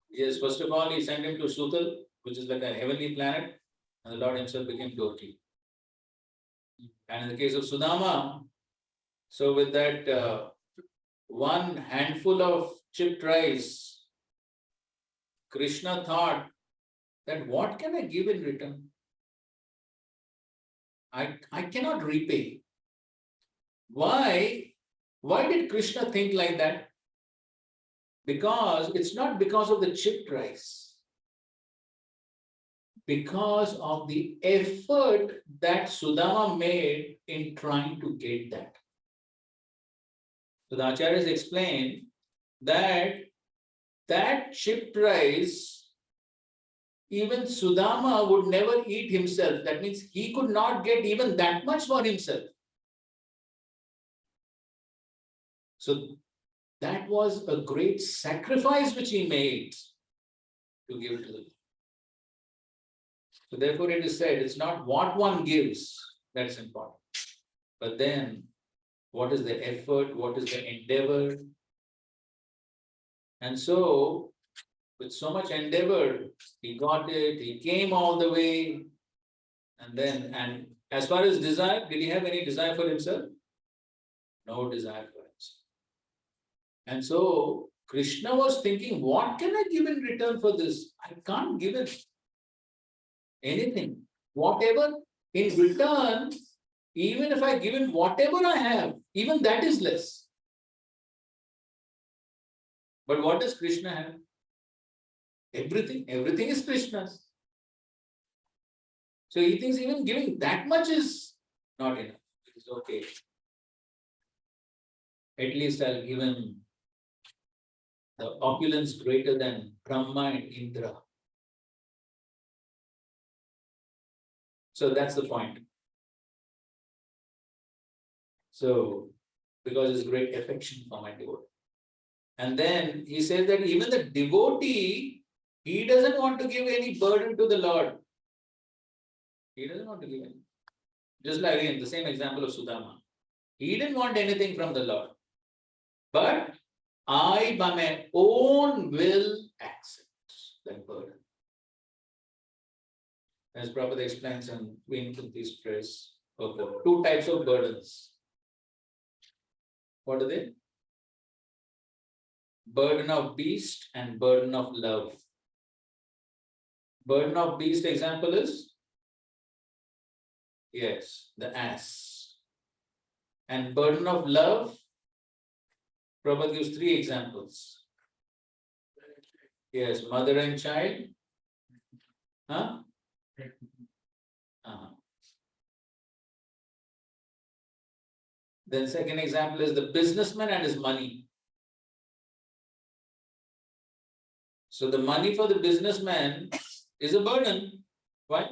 Yes, first of all, he sent him to Sutal, which is like a heavenly planet, and the Lord himself became Dorji. And in the case of Sudama, so with that one handful of chipped rice, Krishna thought that what can I give in return? I cannot repay. Why did Krishna think like that? Because it's not because of the chipped rice. Because of the effort that Sudama made in trying to get that. So the Acharyas explain that chipped rice, even Sudama would never eat himself. That means he could not get even that much for himself. So That was a great sacrifice which he made to give to the Lord. So therefore it is said, it's not what one gives that's important, but then what is the effort, what is the endeavor. And so, with so much endeavor, he got it, he came all the way. And as far as desire, did he have any desire for himself? No desire for himself. And so, Krishna was thinking, what can I give in return for this? I can't give it anything. Whatever in return, even if I give him whatever I have, even that is less. But what does Krishna have? Everything. Everything is Krishna's. So he thinks even giving that much is not enough. It's okay. At least I'll give him the opulence greater than Brahma and Indra. So that's the point. So, because his great affection for my devotee. And then he says that even the devotee, he doesn't want to give any burden to the Lord. He doesn't want to give any. Just like again, the same example of Sudama. He didn't want anything from the Lord. But I, by my own will, accept that burden. As Prabhupada explains in Queen Kunti's Press, two types of burdens. What are they? Burden of beast and burden of love. Burden of beast example is? Yes, the ass. And burden of love, Prabhupada gives 3 examples. Yes, mother and child. Huh? Then second example is the businessman and his money. So the money for the businessman is a burden. Why?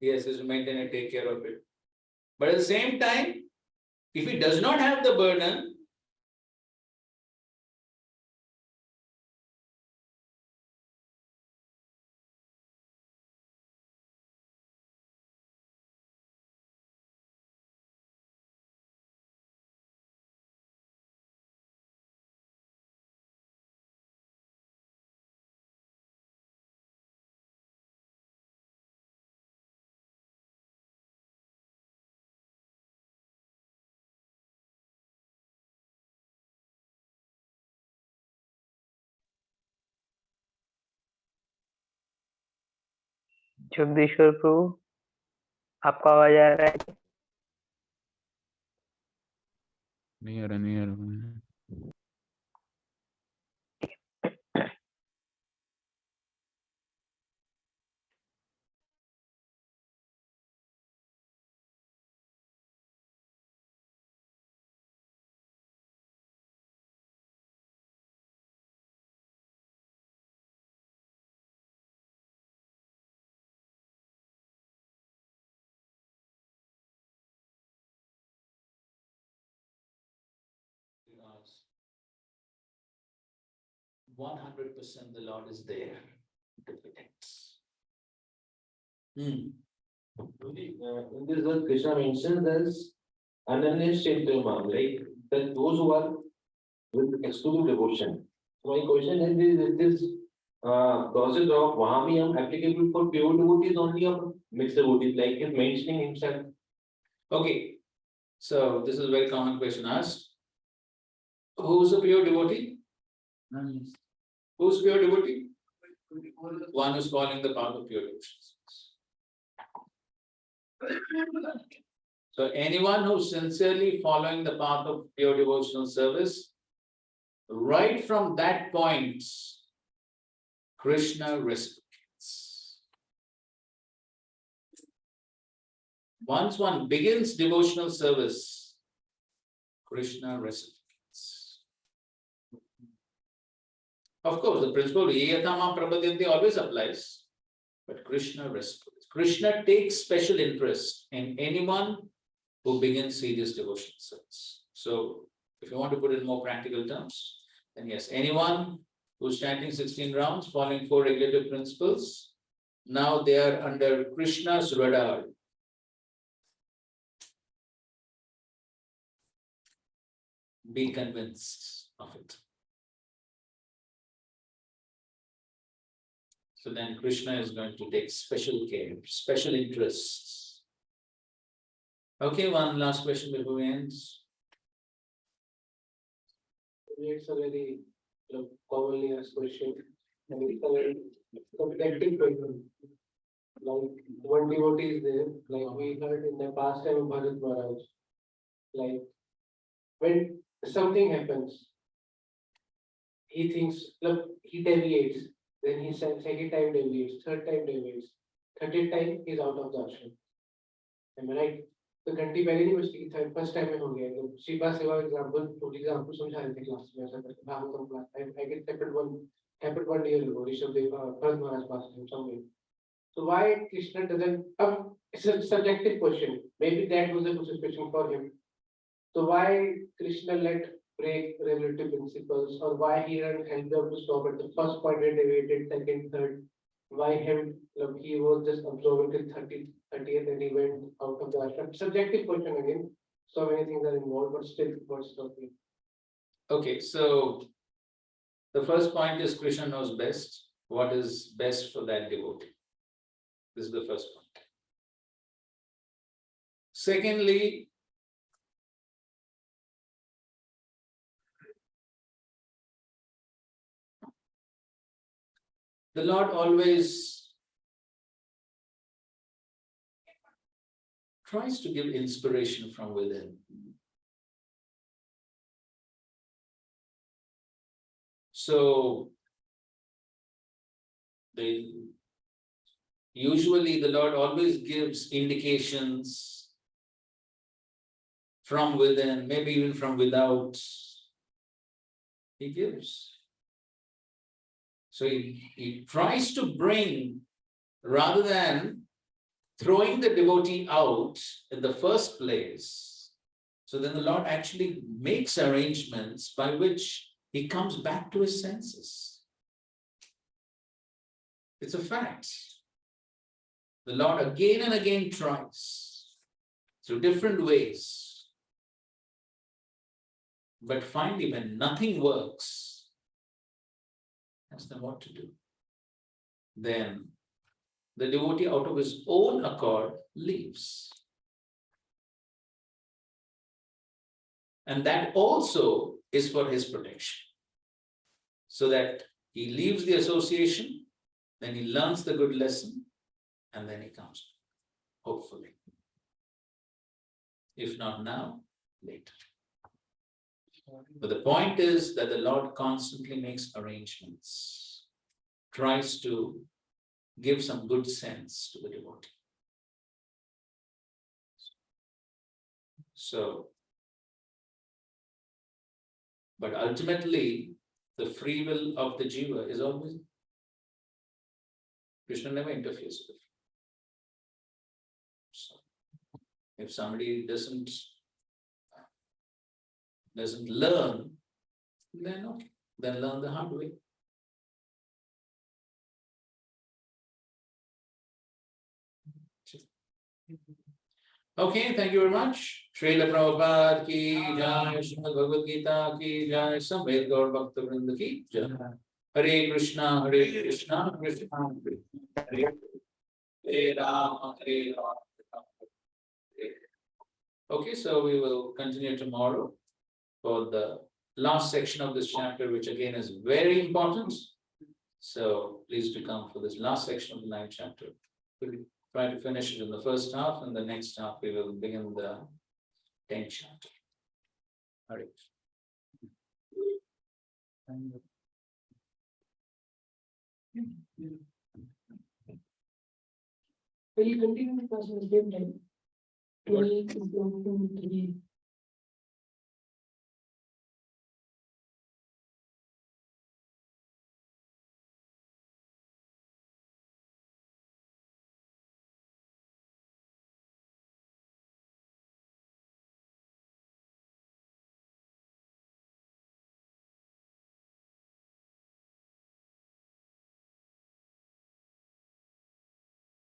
Yes, is to maintain and take care of it. But at the same time, if he does not have the burden, जगदीश्वर प्रभु आपका आवाज आ रहा है? नहीं आ रहा। Because 100% the Lord is there to protect. In this verse, Krishna mentions as Ananya Chaitanya, like that those who are with exclusive devotion. So my question is this process of Vahamiyam applicable for pure devotees only or mixed devotees, like he's mentioning himself? Okay, so this is a very common question asked. Who's a pure devotee? Who's pure devotee? One who's following the path of pure devotion. So anyone who's sincerely following the path of pure devotional service, right from that point, Krishna reciprocates. Once one begins devotional service, Krishna reciprocates. Of course, the principle Yeyatama Prabhadyanti always applies, but Krishna reciprocates. Krishna takes special interest in anyone who begins serious devotional service. So If you want to put it in more practical terms, then yes, anyone who's chanting 16 rounds, following 4 regulative principles, now they are under Krishna's radar. Be convinced of it. So then Krishna is going to take special care, special interests. Okay, one last question before we end. It's a very commonly asked question. And it's a very subjective question. Like one devotee is there, like we heard in the past time of Bharat Maharaj. Like when something happens, he thinks, look, he deviates, then he second time deviates, third time deviates, 30th time he's out of the ashram. Am I right? तो घंटी पहले नहीं बजती थी first time में हो गया तो शिवा सेवा एग्जांपल टू एग्जांपल समझा रहे थे क्लास में ऐसा करके Bhagavatam class I get happened one year ago Rishabh Bharat Maharaj passed away somewhere. So why Krishna doesn't it's a subjective question, maybe that was a good question for him. So why Krishna let break relative principles, or why he didn't help them to stop at the first point where they waited, second, third? Why him? Look, he was just observing till 30th and he went out of the ashram. Subjective question again. So many things are involved, but still, what's stopping? Okay, so the first point is Krishna knows best what is best for that devotee. This is the first point. Secondly, the Lord always tries to give inspiration from within. So, usually the Lord always gives indications from within, maybe even from without. He gives. So he tries to bring, rather than throwing the devotee out in the first place. So then the Lord actually makes arrangements by which he comes back to his senses. It's a fact. The Lord again and again tries through different ways. But finally, when nothing works, that's then what to do. Then the devotee, out of his own accord, leaves. And that also is for his protection. So that he leaves the association, then he learns the good lesson, and then he comes, hopefully. If not now, later. But the point is that the Lord constantly makes arrangements, tries to give some good sense to the devotee. So, but ultimately, the free will of the jiva is always, Krishna never interferes with it. So, if somebody doesn't learn, then okay, then learn the hard way. Okay, thank you very much. Srila Prabhupada ki jai, Srimad Bhagavad Gita ki jai, Samved Gaur Bhakta Vrinda ki jai. Hare Krishna, Krishna Krishna, Hare Hare Rama, Hare Rama. Okay, so we will continue tomorrow for the last section of this chapter, which again is very important. So please do come for this last section of the 9th chapter. We'll try to finish it in the first half, and the next half we will begin the 10th chapter. All right. Will you continue the class in the same time? 12 to 3.